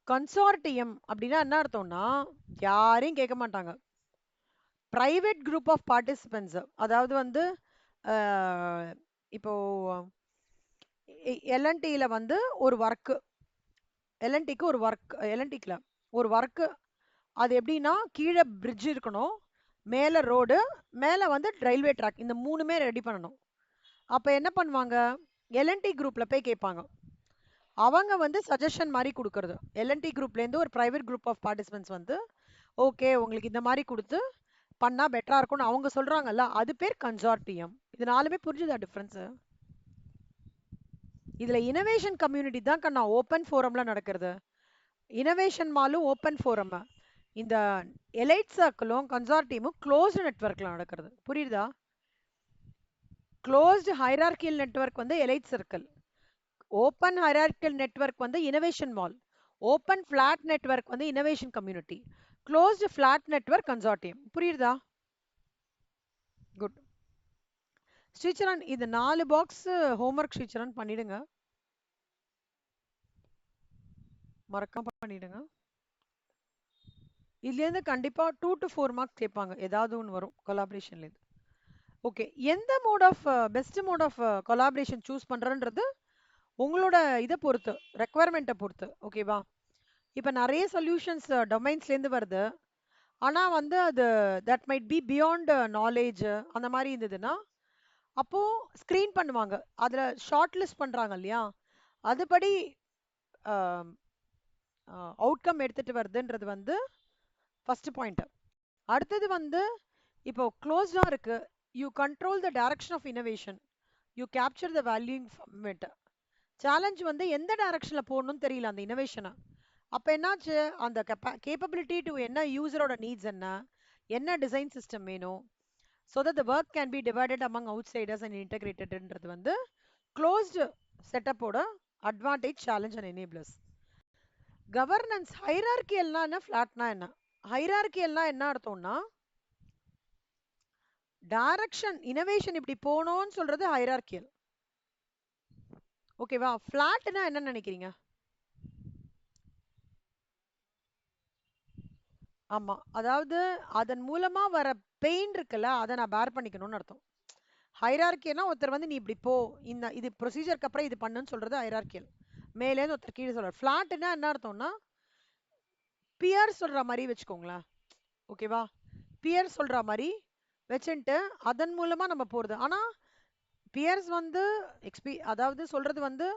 A: கன்சார்டியம் அப்படின்னா என்ன அர்த்தம்னா, யாரையும் கேட்க மாட்டாங்க. Private group of participants. அதாவது வந்து இப்போ எல்என்டியில் வந்து ஒரு ஒர்க்கு, எல்என்டிக்கு ஒரு ஒர்க், எல்என்டிக்குல ஒரு ஒர்க்கு. அது எப்படின்னா கீழே பிரிட்ஜ் இருக்கணும், மேலே ரோடு, மேலே வந்து ரயில்வே ட்ராக், இந்த மூணுமே ரெடி பண்ணணும். அப்போ என்ன பண்ணுவாங்க, எல்என்டி குரூப்பில் போய் கேட்பாங்க. அவங்க வந்து சஜஷன் மாதிரி கொடுக்கறது. எல்என்டி குரூப்லேருந்து ஒரு ப்ரைவேட் குரூப் ஆஃப் பார்ட்டிசிபென்ட்ஸ் வந்து ஓகே உங்களுக்கு இந்த மாதிரி கொடுத்து பண்ணா பெட்டரா இருக்கும்னு அவங்க சொல்றாங்கல்ல, அது பேர் கன்சார்டியம். இது நாலுமே புரிஞ்சுதா டிஃபரன்ஸ்? இதுல இனோவேஷன் கம்யூனிட்டி தான் கண்ணா ஓப்பன் ஃபோரம்ல நடக்கிறது. இனோவேஷன் மாலும் ஓப்பன் ஃபோரம். இந்த எலைட் சர்க்கிளும் கன்சார்டியமும் க்ளோஸ்டு நெட்வொர்க்ல நடக்கிறது. புரியுதா? க்ளோஸ்டு ஹைரார்கியல் நெட்வொர்க் வந்து elite circle, open hierarchical network வந்து innovation mall, open flat network வந்து innovation community, closed flat network consortium. புரியுதா? குட். ஸ்ரீச்சரன் இது 4 பாக்ஸ் ஹோம்ஒர்க் ஸ்ரீச்சரன் பண்ணிடுங்க, மறக்காம பண்ணிடுங்க. இதுலேருந்து கண்டிப்பா 2 to 4 மார்க்ஸ் கேட்பாங்க, ஏதாவது ஒன்று வரும் கொலாபரேஷன்லேருந்து. ஓகே, எந்த mode of best mode of collaboration choose பண்றன்றது உங்களோட இதை பொறுத்து, ரெக்குவயர்மெண்ட்டை பொறுத்து. ஓகேவா? இப்போ நிறைய சொல்யூஷன்ஸ் டொமைன்ஸ்லேருந்து வருது, ஆனால் வந்து அது that might be beyond knowledge அந்த மாதிரி இருந்ததுன்னா அப்போ ஸ்கிரீன் பண்ணுவாங்க. அதுல ஷார்ட் லிஸ்ட் பண்றாங்க இல்லையா? அதுபடி அவுட்கம் எடுத்துட்டு வருதுன்றது வந்து ஃபர்ஸ்ட் பாயிண்ட். அடுத்தது வந்து இப்போ க்ளோஸ்டா இருக்கு. You control the direction of innovation, you capture the value from it. Challenge வந்து எந்த டைரக்ஷன்ல போகணும்னு தெரியல அந்த இனோவேஷனை. அப்ப என்னாச்சு, அந்த கேப்பபிலிட்டி டு என்ன யூசரோட நீட்ஸ் என்ன, என்ன டிசைன் சிஸ்டம் வேணும், so that the work can be divided among outsiders and integratedன்றது வந்து க்ளோஸ்டு செட்டப்போட advantage, challenge and enablers. Governance ஹைரார்கியல்னா என்ன, ஃபிளாட்னா என்ன? ஹைரார்கியல்னா என்ன அர்த்தம்னா, டைரக்ஷன் இனோவேஷன் இப்படி போகணும்னு சொல்றது ஹைரார்கியல். ஓகேவா? ஃபிளாட்னா என்ன நினைக்கிறீங்க? ஆமா, அதாவது அதன் மூலமா வர பெயின் இருக்குல்ல, அதை நான் பேர் பண்ணிக்கணும்னு அர்த்தம். ஹைரார்கியல்னா ஒருத்தர் வந்து நீ இப்படி போ, இந்த இது ப்ரொசீஜருக்கு அப்புறம் இது பண்ணுன்னு சொல்றது ஹைரார்கியல். மேலேருந்து ஒருத்தர் கீழே சொல்றாரு. ஃபிளாட்னா என்ன அர்த்தம்னா, பியர் சொல்ற மாதிரி வச்சுக்கோங்களேன். ஓகேவா? பியர் சொல்ற மாதிரி வச்சுட்டு அதன் மூலமா நம்ம போறது. ஆனா பியர்ஸ் வந்து அதாவது சொல்றது வந்து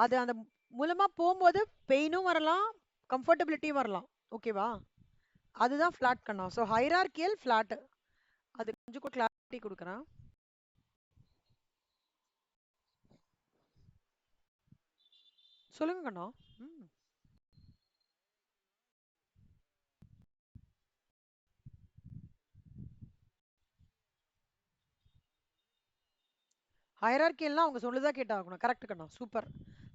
A: அது அந்த மூலமா போகும்போது பெயினும் வரலாம், கம்ஃபர்டபிலிட்டியும் வரலாம். ஓகேவா? அதுதான் ஃபிளாட் கண்ணா. So hierarchical flat. அது கொஞ்சம் கிளாரிட்டி கொடுக்குறேன். சொல்லுங்க கண்ணா. ம். ஹைரார்கியல்னா அவங்க சொல்லுதா கேட்டாகணும். கரெக்ட் கண்ணா, சூப்பர்.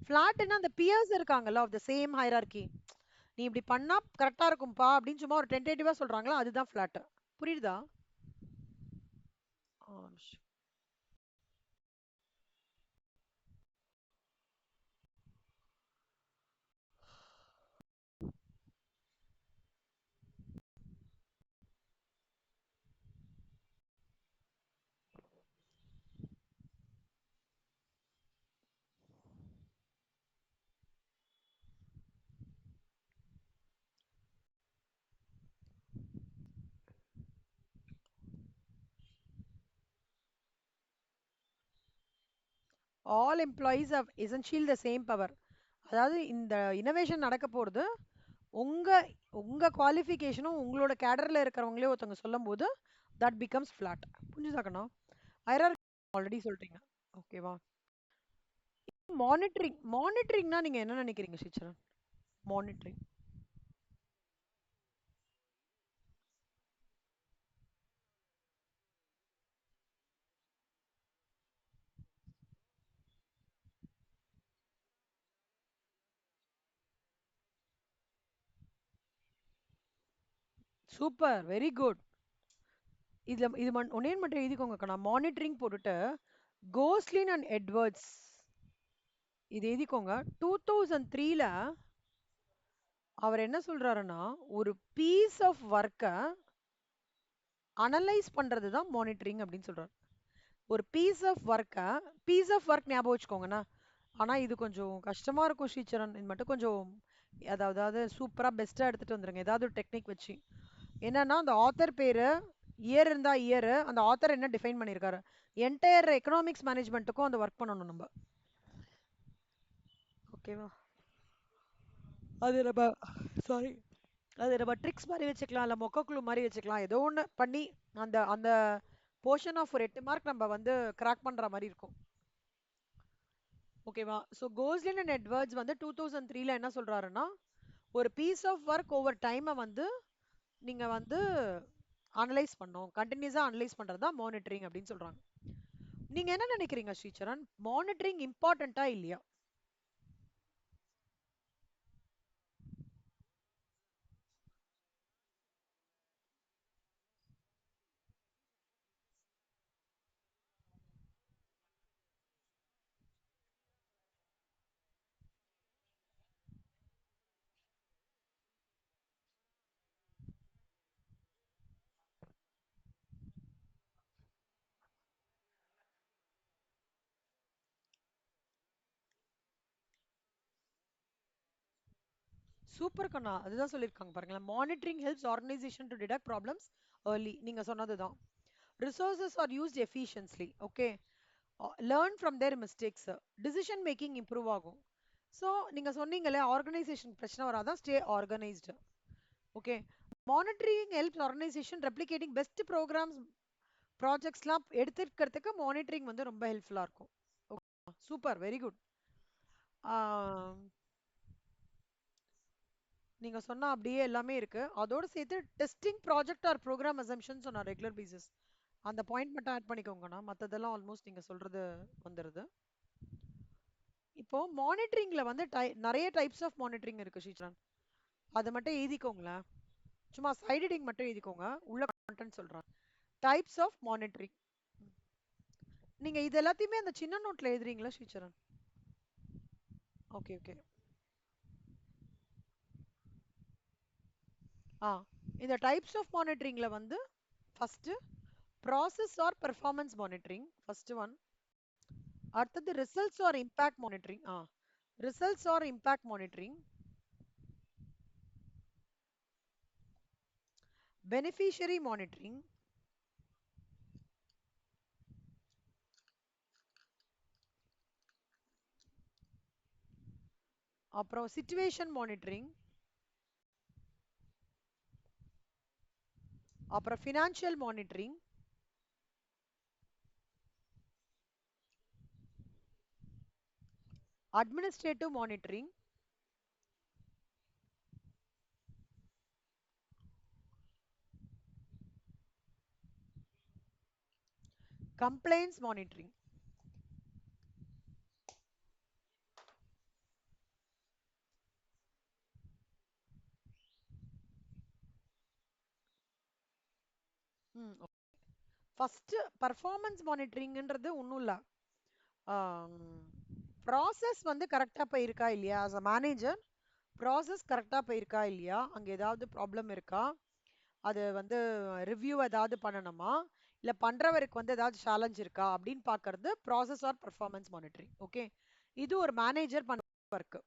A: ஃபிளாட்னா அந்த பியர்ஸ் இருக்காங்கல்ல ஆஃப் த சேம் ஹைரார்கி, நீ இப்படி பண்ணா கரெக்டா இருக்கும்பா அப்படின்னு சும்மா ஒரு டென்டேட்டிவா சொல்றாங்களா, அதுதான் ஃபிளாட். புரியுதா? All employees have essential the same power. அதாவது இந்த இனோவேஷன் நடக்க போறது உங்க உங்க குவாலிஃபிகேஷனும் உங்களோட கேடர்ல இருக்கிறவங்களே ஒருத்தவங்க சொல்லும் போது தட் பிகம்ஸ் ஃபிளாட். புரிஞ்சுதாக்கணும்? ஹைரார்கி ஆல்ரெடி சொல்லிட்டீங்க. ஓகேவா? மானிட்டரிங்னா நீங்க என்ன நினைக்கிறீங்க Sricharan? Monitoring. Super, very good. இதுல இது ஒன்னே மட்டும் எழுதிக்கோங்க கண்ணா. மானிட்டரிங் போட்டுட்டு கோஸ்லின் அண்ட் எட்வர்ட்ஸ் இது எழுதிக்கோங்க. 2003ல அவர் என்ன சொல்றாருன்னா, ஒரு பீஸ் ஆஃப் ஒர்க்கை அனலைஸ் பண்றது தான் மானிட்டரிங் அப்படின்னு சொல்றாரு. ஒரு பீஸ் ஆஃப் ஒர்க் ஞாபகம் வச்சுக்கோங்கண்ணா. ஆனா இது கொஞ்சம் கஷ்டமா இருக்கும் ஸ்ரீச்சரன். இது மட்டும் கொஞ்சம் அதாவது சூப்பரா பெஸ்டா எடுத்துட்டு வந்துருங்க ஏதாவது ஒரு டெக்னிக் வச்சு. என்னன்னா அந்த ஆத்தர் பேரு, இயர் இருந்தா இயர், அந்த ஆத்தர் என்ன டிஃபைன் பண்ணியிருக்காரு, என்டையர் எக்கனாமிக்ஸ் மேனேஜ்மெண்ட்டுக்கும் அந்த ஒர்க் பண்ணணும் நம்ம. ஓகேவா? அது நம்ம சாரி அது நம்ம ட்ரிக்ஸ் மாதிரி வச்சுக்கலாம், இல்லை மொக்கக்குழு மாதிரி வச்சுக்கலாம். ஏதோ ஒன்று பண்ணி அந்த அந்த போர்ஷன் ஆஃப் ஒரு 8 மார்க் நம்ம வந்து கிராக் பண்ற மாதிரி இருக்கும். ஓகேவா? ஸோ கோஸ்லின் அண்ட் எட்வர்ட்ஸ் வந்து 2003ல என்ன சொல்றாருன்னா, ஒரு பீஸ் ஆஃப் ஒர்க் ஓவர் டைமை வந்து நீங்க வந்து அனலைஸ் பண்ணோம், கண்டினியூஸா அனலைஸ் பண்றது தான் மானிட்டரிங் அப்படின்னு சொல்றாங்க. நீங்க என்ன நினைக்கிறீங்க ஸ்ரீச்சரன்? மானிட்டரிங் இம்பார்ட்டண்டா இல்லையா? சூப்பர் கண்ணா, அதுதான் சொல்லியிருக்காங்க பாருங்களேன். Monitoring helps organisation to detect problems early. நீங்க சொன்னதுதான். resources are used efficiently. Okay, learn from their mistakes. Decision making improve ஆகும். ஸோ நீங்க சொன்னீங்களே ஆர்கனைசேஷன் பிரச்சனை வராதான், stay organised. Okay, monitoring helps organisation replicating best programmes ப்ராஜெக்ட்ஸ்லாம் எடுத்துக்கிறதுக்கு மானிட்டரிங் வந்து ரொம்ப ஹெல்ப்ஃபுல்லாக இருக்கும். Super, very good. நீங்க சொன்னா அப்படியே எல்லாமே இருக்கு. அதோட சேர்த்து testing project or programme assumptions on regular basis, அந்த பாயிண்ட் மட்டும் ஆட் பண்ணிக்கோங்கண்ணா. மற்றதெல்லாம் ஆல்மோஸ்ட் நீங்க சொல்றது வந்துடுது. இப்போ மானிட்டரிங்ல வந்து நிறைய டைப்ஸ் ஆஃப் மானிட்டரிங் இருக்கு ஸ்ரீசரன். அதை மட்டும் எழுதிக்கோங்களேன். சும்மா சைடிங் மட்டும் எழுதிக்கோங்க, உள்ள கான்டென்ட் சொல்றேன். Types of monitoring. நீங்க இது எல்லாத்தையுமே அந்த சின்ன நோட்ல எழுதுறீங்களா ஸ்ரீசரன்? Okay okay. இந்த டைப்ஸ் ஆஃப் மானிட்டரிங்ல வந்து first process or performance monitoring, first one. அடுத்தது results or impact monitoring. Results or impact monitoring. Beneficiary monitoring. அப்புறம் சிச்சுவேஷன் மானிட்டரிங். அப்புறம் financial monitoring. Administrative monitoring. Complaints monitoring. First performance மானிட்டரிங்ன்றது ஒன்றும் இல்லை, ப்ராசஸ் வந்து கரெக்டாக போயிருக்கா இல்லையா, ஆஸ் அ மேனேஜர் ப்ராசஸ் கரெக்டாக போயிருக்கா இல்லையா, அங்கே ஏதாவது ப்ராப்ளம் இருக்கா, அது வந்து ரிவ்யூ ஏதாவது பண்ணணுமா, இல்லை பண்ணுறவருக்கு வந்து ஏதாவது சேலஞ்ச் இருக்கா அப்படின்னு பார்க்கறது process or performance monitoring. Okay, இது ஒரு மேனேஜர் பண்ண work.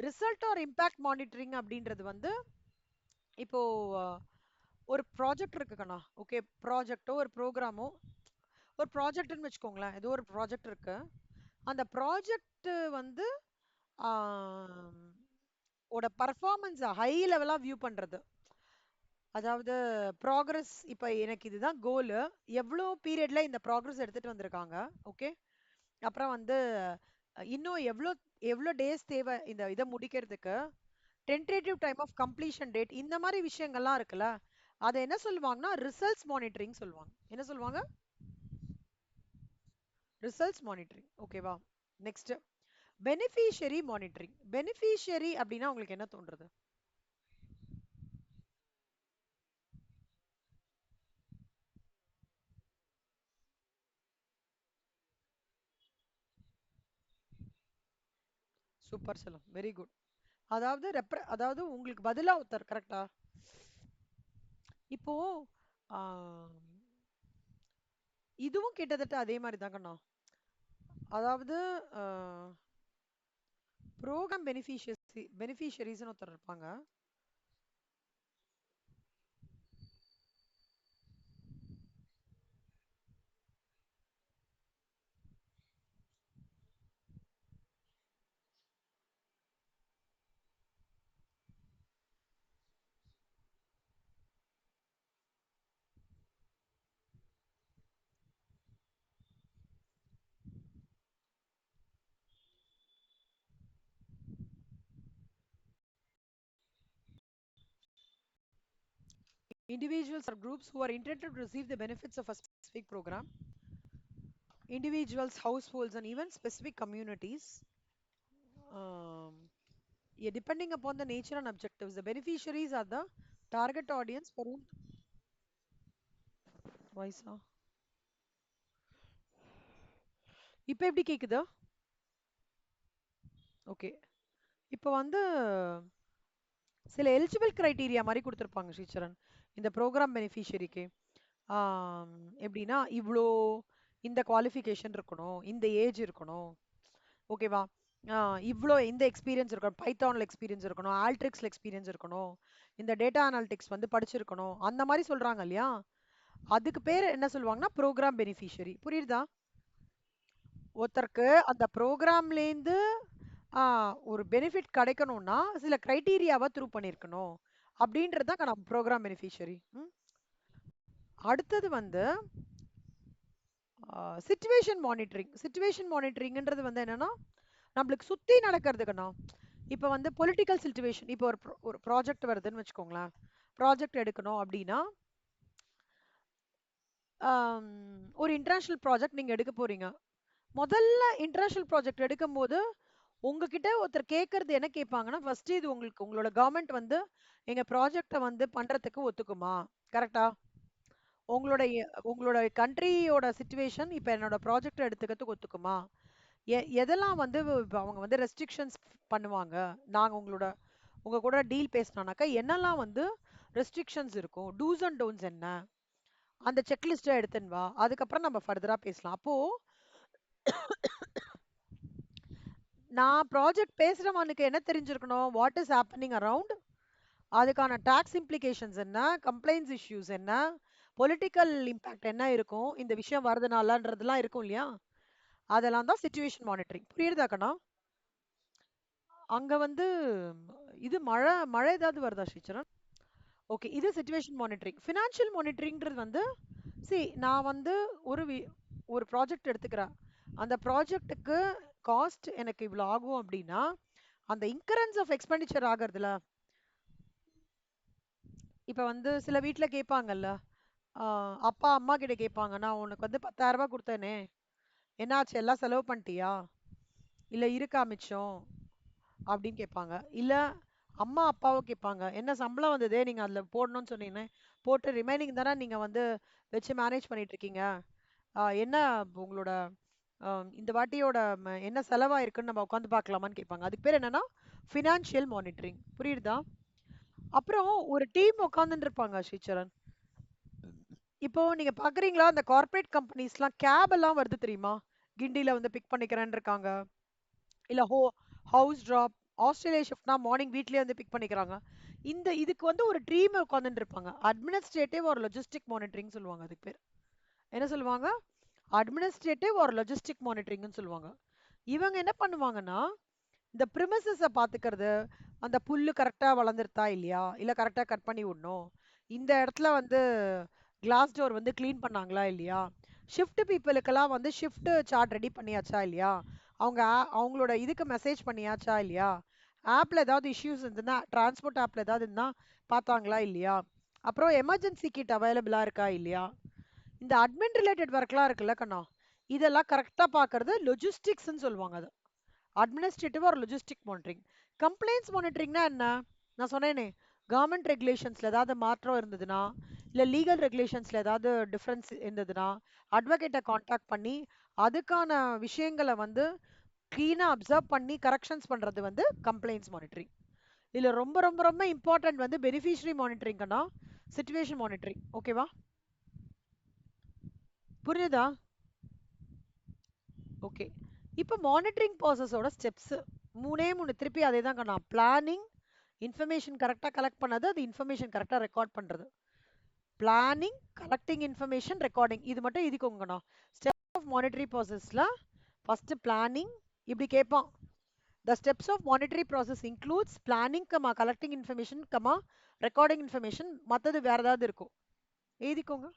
A: Result or impact monitoring அப்படின்றது வந்து இப்போ ஒரு ப்ராஜெக்ட் இருக்குக்கண்ணா. ஓகே, ப்ராஜெக்டோ ஒரு ப்ரோக்ராமோ, ஒரு ப்ராஜெக்ட்னு வச்சுக்கோங்களேன், ஏதோ ஒரு ப்ராஜெக்ட் இருக்கு. அந்த ப்ராஜெக்ட் வந்து ஓட பர்ஃபார்மன்ஸ் ஹை லெவலா வியூ பண்றது. அதாவது ப்ராக்ரஸ், இப்போ எனக்கு இதுதான் கோலு, எவ்வளோ பீரியட்ல இந்த ப்ராக்ரஸ் எடுத்துட்டு வந்திருக்காங்க. ஓகே, அப்புறம் வந்து இன்னும் எவ்வளோ எவ்வளோ டேஸ் தேவை இந்த இதை முடிக்கிறதுக்கு, tentative time of completion date, இந்த மாதிரி விஷயங்கள்லாம் இருக்குல்ல, அதை என்ன சொல்லுவாங்கன்னா ரிசல்ட்ஸ் மானிட்டரிங் சொல்லுவாங்க. என்ன சொல்லுவாங்க? Results monitoring. ஓகேவா? Next beneficiary monitoring. பெனிஃபிஷியரி அப்படின்னா உங்களுக்கு என்ன தோன்றது? சூப்பர் செல்லம், வெரி குட். அதாவது அதாவது உங்களுக்கு பதிலா ஒருத்தர், கரெக்டா? இப்போ இதுவும் கிட்டத்தட்ட அதே மாதிரி தாங்கண்ணா. அதாவது ப்ரோக்ராம் பெனிஃபிஷியரிஸ்னு ஒருத்தர் இருப்பாங்க. Individuals or groups who are intended to receive the benefits of a specific program. Individuals, households, and even specific communities. Um, yeah, depending upon the nature and objectives, the beneficiaries are the target audience for whom. வாய்ஸா இப்போ எப்படி கேக்குதா? Okay, இப்போ வந்து சில eligible criteria மாதிரி கொடுத்துருப்பாங்க ஸ்ரீச்சரன் இந்த program பெனிஃபிஷியரிக்கு. எப்படின்னா இவ்வளோ இந்த குவாலிஃபிகேஷன் இருக்கணும், இந்த ஏஜ் இருக்கணும், ஓகேவா, இவ்வளோ இந்த எக்ஸ்பீரியன்ஸ் இருக்கணும், பைத்தானில் எக்ஸ்பீரியன்ஸ் இருக்கணும், ஆல்ட்ரிக்ஸில் எக்ஸ்பீரியன்ஸ் இருக்கணும், இந்த டேட்டா அனாலிட்டிக்ஸ் வந்து படிச்சிருக்கணும், அந்த மாதிரி சொல்கிறாங்க இல்லையா. அதுக்கு பேர் என்ன சொல்லுவாங்கன்னா ப்ரோக்ராம் பெனிஃபிஷியரி. புரியுதா? ஒருத்தருக்கு அந்த ப்ரோக்ராம்லேருந்து ஒரு பெனிஃபிட் கிடைக்கணும்னா சில கிரைட்டீரியாவை த்ரூ பண்ணியிருக்கணும் அப்படின்றது தான் நம்ம ப்ரோக்ராம் பெனிஃபிஷியரி. அடுத்தது வந்து சிச்சுவேஷன் மானிட்டரிங். சிச்சுவேஷன் மானிட்டரிங்ன்றது வந்து என்னன்னா நம்மளுக்கு சுத்தி நடக்கிறதுக்குண்ணா. இப்போ வந்து பொலிட்டிக்கல் சிச்சுவேஷன், இப்போ ஒரு ப்ராஜெக்ட் வருதுன்னு வச்சுக்கோங்களேன். ப்ராஜெக்ட் எடுக்கணும் அப்படின்னா ஒரு இன்டர்நேஷனல் ப்ராஜெக்ட் நீங்க எடுக்க போறீங்க. முதல்ல இன்டர்நேஷனல் ப்ராஜெக்ட் எடுக்கும் போது உங்ககிட்ட ஒருத்தர் கேட்கறது என்ன கேட்பாங்கன்னா, ஃபர்ஸ்ட் இது உங்களுக்கு உங்களோட கவர்மெண்ட் வந்து எங்க ப்ராஜெக்டை வந்து பண்றதுக்கு ஒத்துக்குமா? கரெக்டா? உங்களோட உங்களோட கண்ட்ரியோட சிச்சுவேஷன் இப்போ என்னோட ப்ராஜெக்ட் எடுத்துக்கிறதுக்கு ஒத்துக்குமா? எதெல்லாம் வந்து இப்ப அவங்க வந்து ரெஸ்ட்ரிக்ஷன்ஸ் பண்ணுவாங்க? நாங்க உங்க கூட டீல் பேசினானாக்கா என்னெல்லாம் வந்து ரெஸ்ட்ரிக்ஷன்ஸ் இருக்கும்? டூஸ் அண்ட் டோன்ட்ஸ் என்ன? அந்த செக்லிஸ்ட்டை எடுத்துன்னு வா. அதுக்கப்புறம் நம்ம ஃபர்தரா பேசலாம். அப்போ நான் ப்ராஜெக்ட் பேசுறவனுக்கு என்ன தெரிஞ்சிருக்கணும்? What is happening around? அதுக்கான டாக்ஸ் இம்ப்ளிகேஷன்ஸ் என்ன? கம்ப்ளைண்ட்ஸ் இஷ்யூஸ் என்ன? பொலிட்டிக்கல் இம்பாக்ட் என்ன இருக்கும் இந்த விஷயம் வருதுனாலன்றதுலாம் இருக்கும் இல்லையா? அதெல்லாம் தான் சிச்சுவேஷன் மானிட்டரிங். புரியுதா கண்ணா? அங்க வந்து இது மழை மழை ஏதாவது வருதா ஸ்ரீச்சரன்? ஓகே, இது சிச்சுவேஷன் மானிட்டரிங். ஃபினான்ஷியல் மானிட்டரிங்கிறது வந்து நான் வந்து ஒரு ஒரு ப்ராஜெக்ட் எடுத்துக்கிறேன். அந்த ப்ராஜெக்ட்டுக்கு காஸ்ட் எனக்கு இவ்வளோ ஆகும் அப்படின்னா அந்த இன்கரன்ஸ் ஆஃப் எக்ஸ்பெண்டிச்சர் ஆகிறதுல இப்போ வந்து சில வீட்டில் கேட்பாங்கல்ல, அப்பா அம்மா கிட்ட கேட்பாங்க, நான் உனக்கு வந்து 10,000 கொடுத்தேனே, என்னாச்சு எல்லாம் செலவு பண்ணிட்டியா, இல்லை இருக்கா மிச்சம் அப்படின்னு கேட்பாங்க. இல்லை அம்மா அப்பாவை கேட்பாங்க, என்ன சம்பளம் வந்ததே நீங்கள் அதில் போடணும்னு சொன்னீங்கன்னு போட்டு ரிமைனிங் தானே நீங்கள் வந்து வச்சு மேனேஜ் பண்ணிட்டு இருக்கீங்க, என்ன உங்களோட இந்த வாட்டியோட என்ன செலவாயிருக்குன்னு நம்ம உட்காந்து பார்க்கலாமான்னு கேட்பாங்க. அதுக்கு பேர் என்னன்னா ஃபினான்ஷியல் மானிட்டரிங். புரியுதா? அப்புறம் ஒரு டீம் உட்காந்துட்டு இருப்பாங்க ஸ்ரீச்சரன். இப்போ நீங்க பாக்குறீங்களா, அந்த கார்ப்பரேட் கம்பெனிஸ்லாம் கேப் எல்லாம் வருது தெரியுமா? கிண்டில வந்து பிக் பண்ணிக்கிறேன்னு இருக்காங்க. இல்ல ஹவுஸ் டிராப், ஆஸ்திரேலியா ஷிஃப்ட்னா மார்னிங் வீட்லயே வந்து பிக் பண்ணிக்கிறாங்க. இதுக்கு வந்து ஒரு டீம் உட்காந்துட்டு இருப்பாங்க. அட்மினிஸ்ட்ரேட்டிவ் ஒரு லாஜிஸ்டிக் மானிட்டரிங் சொல்லுவாங்க அதுக்கு பேர். என்ன சொல்லுவாங்க? அட்மினிஸ்ட்ரேட்டிவ் ஒரு லாஜிஸ்டிக் மானிட்டரிங்னு சொல்லுவாங்க. இவங்க என்ன பண்ணுவாங்கன்னா, இந்த ப்ரிமிசஸை பார்த்துக்கிறது, அந்த புல்லு கரெக்டாக வளர்ந்துருத்தா இல்லையா, இல்லை கரெக்டாக கட் பண்ணி விடணும், இந்த இடத்துல வந்து கிளாஸ் டோர் வந்து க்ளீன் பண்ணாங்களா இல்லையா, ஷிஃப்ட் பீப்புளுக்கெல்லாம் வந்து ஷிஃப்ட் சார்ட் ரெடி பண்ணியாச்சா இல்லையா, அவங்களோட இதுக்கு மெசேஜ் பண்ணியாச்சா இல்லையா, ஆப்பில் ஏதாவது இஷ்யூஸ் இருந்ததுன்னா டிரான்ஸ்போர்ட் ஆப்பில் ஏதாவது இருந்தால் பார்த்தாங்களா இல்லையா, அப்புறம் எமர்ஜென்சி கிட் அவைலபிளாக இருக்கா இல்லையா, இந்த அட்மின் ரிலேட்டட் ஒர்க்லாம் இருக்குல்ல கண்ணா, இதெல்லாம் கரெக்டாக பார்க்கறது லொஜிஸ்டிக்ஸ்ன்னு சொல்லுவாங்க. அது administrative or logistic monitoring. Complaints மானிட்டரிங்னா என்ன? நான் சொன்னேனே, கவர்மெண்ட் ரெகுலேஷன்ஸ்ல ஏதாவது மாற்றம் இருந்ததுன்னா, இல்லை லீகல் ரெகுலேஷன்ஸ்ல ஏதாவது டிஃப்ரென்ஸ் இருந்ததுன்னா அட்வொகேட்டை காண்டாக்ட் பண்ணி அதுக்கான விஷயங்களை வந்து க்ளீனாக அப்சர்வ் பண்ணி கரெக்ஷன்ஸ் பண்ணுறது வந்து கம்ப்ளைண்ட்ஸ் மானிட்டரிங். இதில் ரொம்ப ரொம்ப ரொம்ப இம்பார்ட்டன்ட் வந்து பெனிஃபிஷரி மானிட்டரிங்னா சிச்சுவேஷன் மானிட்டரிங். ஓகேவா? புரியுதா? ஓகே. இப்போ மானிட்டரிங் ப்ராசஸோட ஸ்டெப்ஸ் மூணு திருப்பி அதே தான் கண்ணா. பிளானிங், இன்ஃபர்மேஷன் கரெக்டாக கலெக்ட் பண்ணது, அது இன்ஃபர்மேஷன் கரெக்டாக ரெக்கார்ட் பண்ணுறது. பிளானிங், கலெக்டிங் இன்ஃபர்மேஷன், ரெக்கார்டிங், இது மட்டும் இதுக்குங்கண்ணா. ஸ்டெப் ஆஃப் மானிட்டரி ப்ராசஸில் ஃபஸ்ட்டு பிளானிங். இப்படி கேட்பான், the steps of monitory process includes planning comma collecting information comma recording information. மற்றது வேற ஏதாவது இருக்கும், எழுதிக்கோங்க.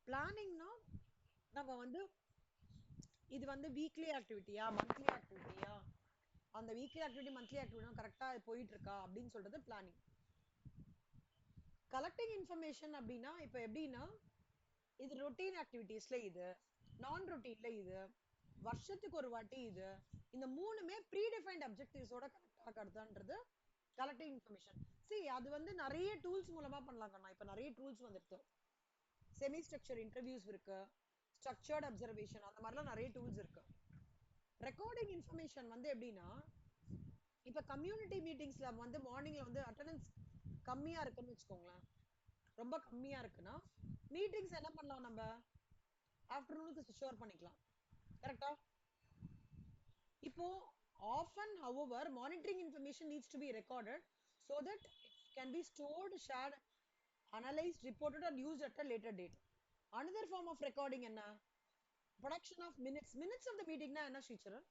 A: பிளானிங்னா நம்ம வந்து இது வந்து வீக்லி ஆக்டிவிட்டியா மந்த்லி ஆக்டிவிட்டியா, அந்த வீக்லி ஆக்டிவிட்டி மந்த்லி ஆக்டிவிட்டி கரெக்டாக போயிட்டு இருக்கா அப்படின்னு சொல்றது பிளானிங். கலெக்டிங் இன்ஃபர்மேஷன் அப்படின்னா இப்போ எப்படின்னா, இது ரொட்டீன் ஆக்டிவிட்டீஸ்ல இது, நான் ரொட்டீன்ல இது, வருஷத்துக்கு ஒரு வாட்டி இது, இந்த மூணுமே ப்ரீ டிஃபைன்ட் அப்ஜெக்டிவ்ஸோட கனெக்ட் ஆகிறதுன்றது கலெக்டிங் இன்ஃபர்மேஷன். see அது வந்து நிறைய டூல்ஸ் மூலமா பண்ணலாம் கண்ணா. இப்ப நிறைய டூல்ஸ் வந்துருக்கு. செமி ஸ்ட்ரக்சர் இன்டர்வியூஸ் இருக்கு, ஸ்ட்ரக்சர்ட் அப்சர்வேஷன், அந்த மாதிரிலாம் நிறைய டூல்ஸ் இருக்கு. ரெக்கார்டிங் இன்ஃபர்மேஷன் வந்து எப்படின்னா, இப்ப கம்யூனிட்டி மீட்டிங்ஸ்ல வந்து மார்னிங்ல வந்து அட்டெண்டன்ஸ் கம்மியா இருக்குன்னு வச்சுக்கோங்களேன், ரொம்ப கம்மியா இருக்குன்னா மீட்டிங்ஸ் என்ன பண்ணலாம், நம்ம ஆஃப்டர்நூனுக்கு ஸ்விட்ச் ஓவர் பண்ணிக்கலாம். கரெக்டா? இப்போ often however monitoring information needs to be recorded so that it can be stored, shared, analyzed, reported or used at a later date. Another form of recording enna, production of minutes of the meeting na enna feature,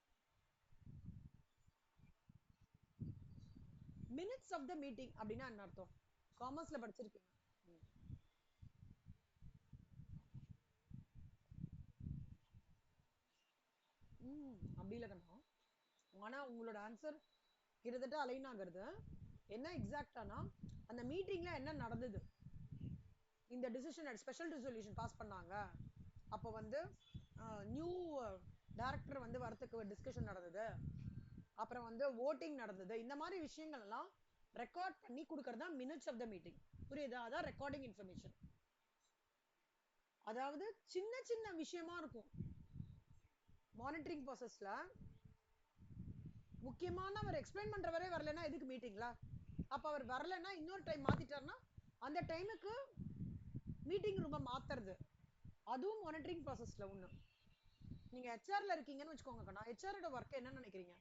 A: minutes of the meeting அப்படினா என்ன அர்த்தம்? காமர்ஸ்ல படிச்சிருக்கீங்க. அப்படி இல்ல கண்ணா. ஆனா உங்களோட answer கிட்டத்தட்ட align ஆகுறது. என்ன எக்ஸாக்டானா, அந்த மீட்டிங்ல என்ன நடந்தது, இந்த டிசிஷன் ஸ்பெஷல் ரெசல்யூஷன் பாஸ் பண்ணாங்க, அப்போ வந்து நியூ டைரக்டர் வந்து வரதுக்கு டிஸ்கஷன் நடந்தது, அப்புறம் வந்து ஓட்டிங் நடந்தது, இந்த மாதிரி விஷயங்கள் எல்லாம் ரெக்கார்ட் பண்ணி கொடுக்கறது தான் மினிட்ஸ் ஆஃப் த மீட்டிங். புரியுதா? அதான் ரெக்கார்டிங் இன்ஃபர்மேஷன். அதாவது சின்ன சின்ன விஷயமா இருக்கும் மானிட்டரிங் ப்ராசஸ்ல. முக்கியமான அவர் எக்ஸ்பிளைன் பண்றவரே வரலன்னா எதுக்கு மீட்டிங்ல? அப்ப அவர் வரலன்னா இன்னொரு டைம் மாத்திட்டாருன்னா அந்த டைமுக்கு மீட்டிங் ரூம மாத்துறது, அதுவும் மானிட்டரிங் ப்ராசஸ்ல ஒண்ணு. நீங்க ஹெச்ஆர்ல இருக்கீங்கன்னு வச்சுக்கோங்க, ஹெச்ஆரோட ஒர்க் என்ன நினைக்கிறீங்க?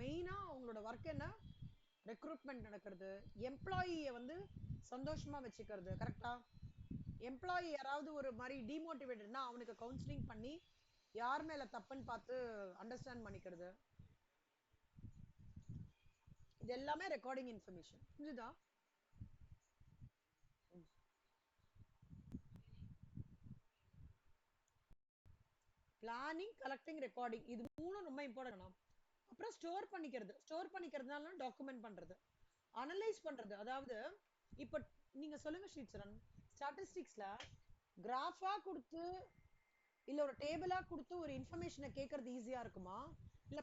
A: மெயினா உங்களோட ஒர்க் என்ன? ரெக்ரூட்மெண்ட் நடக்கிறது, எம்ப்ளாயியை வந்து சந்தோஷமா வச்சுக்கிறது. கரெக்டா? எம்ப்ளாயி யாராவது ஒரு மாதிரி டிமோட்டிவேட்டட்னா அவனுக்கு கவுன்சிலிங் பண்ணி யார் மேல தப்புன்னு பார்த்து அண்டர்ஸ்டாண்ட் பண்ணிக்கிறது. இது எல்லாமே ரெக்கார்டிங் இன்ஃபர்மேஷன். புரியுதா? பிளானிங், கலெக்டிங், ரெக்கார்டிங், இது மூணும் ரொம்ப இம்பார்ட்டன்ட். அப்புறம் ஸ்டோர் பண்ணிக்கிறது. ஸ்டோர் பண்ணிக்கிறதுனால டாக்குமெண்ட் பண்றது, அனலைஸ் பண்றது. அதாவது இப்ப நீங்க சொல்லுங்க ஸ்ரீசரன், ஸ்டாட்டிஸ்டிக்ஸ்ல கிராஃபா கொடுத்து இல்ல ஒரு டேபிளா கொடுத்து ஒரு இன்ஃபர்மேஷனை கேட்கறது ஈஸியா இருக்குமா, இல்ல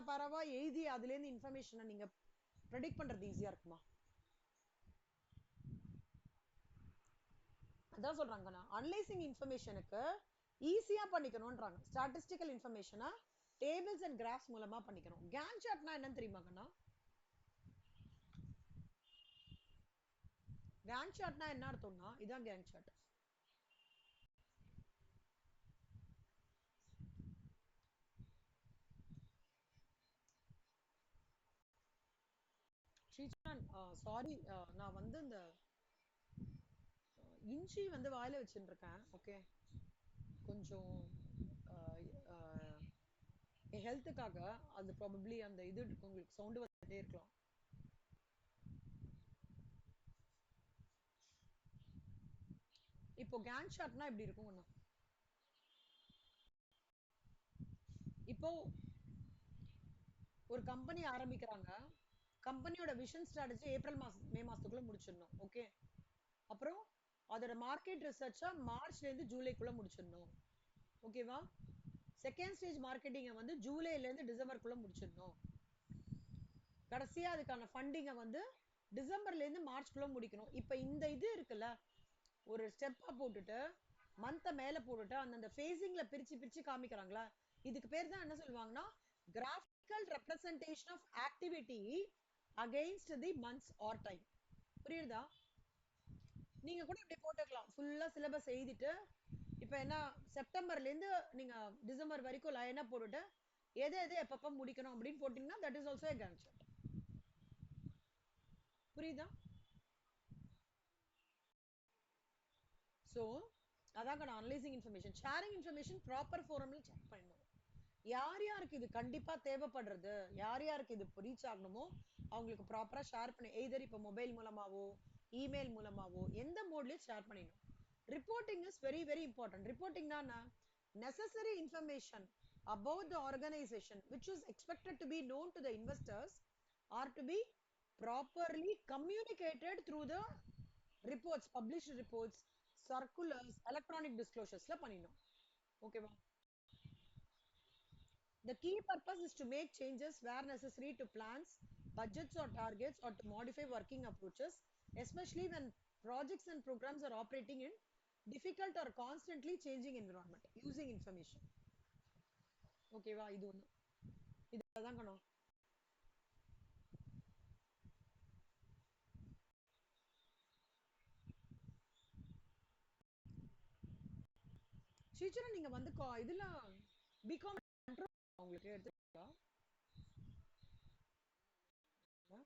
A: பாராவா எழுதி அதுல இருந்து இன்ஃபர்மேஷனை நீங்க ப்ரெடிக்ட் பண்றது ஈஸியா இருக்குமா? அதான் சொல்றாங்க, அனலைசிங் இன்ஃபர்மேஷனுக்கு ஈஸியா பண்ணிக்கணும்ன்றாங்க. ஸ்டாட்டிஸ்டிக்கல் இன்ஃபர்மேஷனை டேபிள்ஸ் அண்ட் கிராஃப்ஸ் மூலமா பண்ணிக்கணும். கேன் சார்ட்னா என்னன்னு தெரியுமாங்கண்ணா? கேன் சார்ட்னா என்ன அர்த்தம்னா, இதான் கேன் சார்ட். சாரி, நான் வந்து இந்த இஞ்சி வந்து வாயில வச்சுட்டு இருக்கேன். ஓகே, கொஞ்சம் ஹெல்த்துக்காக அது ப்ராபப்ளி அந்த இது உங்களுக்கு சவுண்ட் வந்துட்டே இருக்கலாம். இப்போ கேன் சார்ட்னா எப்படி இருக்கும்? இப்போ ஒரு கம்பெனி ஆரம்பிக்கிறாங்க, கம்பெனியோட விஷன் ஸ்ட்ராட்டஜி ஏப்ரல் மாசம் மே மாசத்துக்குள்ள முடிச்சிடணும். ஓகே, அப்புறம் அதோட மார்க்கெட் ரிசர்ச்சா மார்ச்ல இருந்து ஜூலைக்குள்ள முடிச்சிடணும். ஓகேவா? செகண்ட் ஸ்டேஜ் மார்க்கெட்டிங்கை வந்து ஜூலைல இருந்து டிசம்பருக்குள்ள முடிச்சிடணும். கடைசியா அதுக்கான ஃபண்டிங்கை வந்து டிசம்பர்ல இருந்து மார்ச்க்குள்ள முடிக்கணும். இப்ப இந்த இது இருக்குல்ல, ஒரு ஸ்டெப்பா போட்டுட்டு மந்த் மேல போட்டுட்டு அந்த ஃபேசிங்ல பிரிச்சு பிரிச்சு காமிக்கிறாங்களா, இதுக்கு பேர் தான் என்ன சொல்லுவாங்கன்னா graphical representation of activity against the months or time. புரியுதா? நீங்க கூட இப்படி போட்டுக்கலாம், ஃபுல்லா சிலபஸ் எழுதிட்டு இப்ப என்ன செப்டம்பர்ல இருந்து நீங்க டிசம்பர் வரைக்கும் லைனா போட்டுட்டு எது எது எப்பப்ப முடிக்கணும் அப்படின்னு போட்டீங்கன்னா that is also a Gantt chart. புரியுதா? சோ அதான் analysing information, sharing information proper ஃபோரம்ல செக் பண்ணணும். யார் யாருக்கு இது கண்டிப்பா தேவைப்படுறது, யார் யாருக்கு இது ரீச் ஆகணுமோ அவங்களுக்கு ப்ராப்பரா ஷேர் பண்ணி, எய்தர் இப்ப மொபைல் மூலமாவோ இமெயில் மூலமாவோ எந்த மோட்லயும் ஷேர் பண்ணிடணும். Reporting is very very important. ரிப்போர்ட்டிங்னா necessary information about the organization which is expected to be known to the investors are to be properly communicated through the reports, published reports, circulars, electronic டிஸ்க்ளோஷர்ஸ்ல பண்ணிடணும். ஓகேவா? The key purpose is to make changes where necessary to plans, budgets or targets, or to modify working approaches, especially when projects and programs are operating in difficult or constantly changing environment using information. ஓகேவா? இது ஒண்ணு. இதுதான் கணம். Teacher நீங்க வந்து இதுல BCom control உங்களுக்கு எடுத்துக்கலாம்.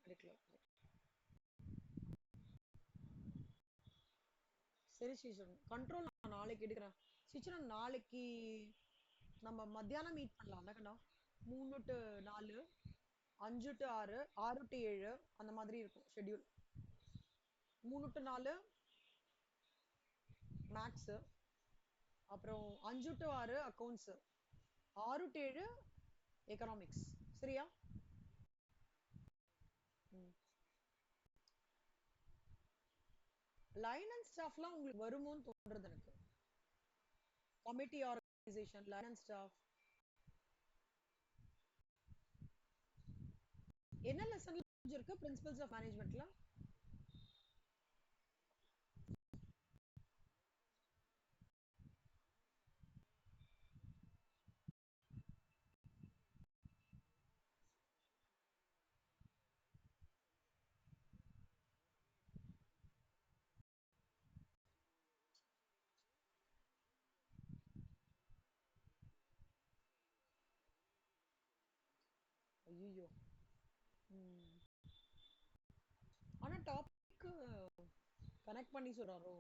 A: எடுக்கல. சரி டீச்சர், கண்ட்ரோல் நான் நாளைக்கு எடுக்கிறேன். டீச்சர் நாளைக்கு நம்ம மத்தியானம் மீட் பண்ணலாம்ல கண்ணா? 3 to 4, 5 to 6, 6 to 7 அந்த மாதிரி இருக்கும் ஷெட்யூல். 3 to 4 மேக்ஸ், அப்புறம் 5 to 6 அக்கௌண்ட்ஸ், 6 to 7 எக்கனாமிக்ஸ். சரியா? லைன் அண்ட் ஸ்டாஃப்லாம் உங்களுக்கு வருமோன்னு தோன்றது எனக்கு. Committee organisation, line and staff. என்ன லெசன்ல இருக்கு பிரின்சிபல்ஸ் ஆஃப் மேனேஜ்மென்ட்ல? ஐயோ. ஆனா டாபிக் கனெக்ட் பண்ணி சொல்றாரோ?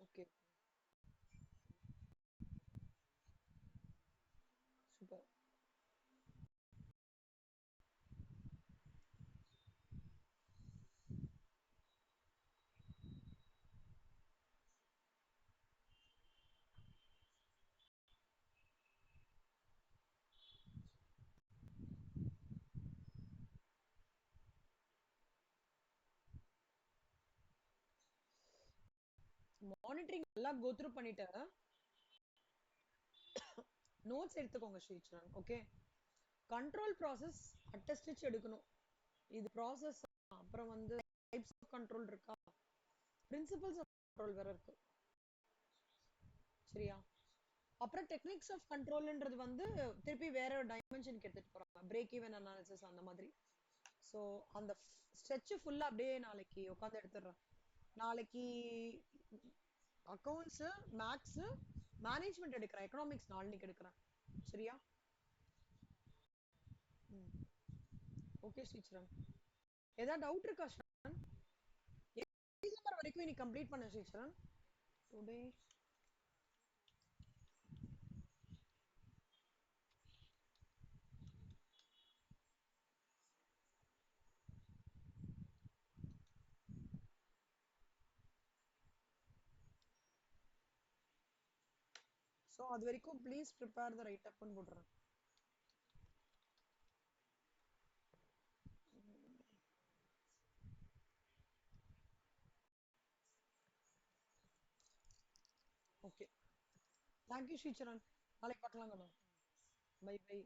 A: Okay, super. மானிட்டரிங் எல்லாம் கோ த்ரூ பண்ணிட்டு நோட்ஸ் எடுத்துக்கோங்க ஸ்ரீச்சரன். ஓகே, கண்ட்ரோல் ப்ராசஸ் அட்ட ஸ்டிச் எடுக்கணும். இது ப்ராசஸ். அப்புறம் வந்து டைப்ஸ் ஆஃப் கண்ட்ரோல் இருக்கா, பிரின்சிபல்ஸ் ஆஃப் கண்ட்ரோல் வேற இருக்கு. சரியா? அப்புறம் டெக்னிக்ஸ் ஆஃப் கண்ட்ரோல்ன்றது வந்து திருப்பி வேற ஒரு டைமென்ஷனுக்கு எடுத்துட்டு போறாங்க, பிரேக் ஈவன் அனாலிசிஸ் அந்த மாதிரி. ஸோ அந்த ஸ்ட்ரெச் ஃபுல்லா அப்படியே நாளைக்கு உட்காந்து எடுத்துடுறேன். நாளைக்கு அக்கௌண்ட்ஸ், மேக்ஸ், மேனேஜ்மெண்ட் எடுக்கிறேன், எக்கனாமிக்ஸ் நாளைக்கு எடுக்கிறேன். சரியா? ஓகே ஸ்ரீச்சரன். ஏதாவது டவுட் இருக்கா ஸ்ரீச்சரன்? டிசம்பர் வரைக்கும் நீ கம்ப்ளீட் பண்ண ஸ்ரீச்சரன். டுடே ஸோ அது வரைக்கும் ப்ளீஸ் ப்ரிப்பேர் த ரைட் அப்னு போடுறேன். Okay, thank you Sricharan. நாளைக்கு பார்க்கலாங்கண்ணா. By by.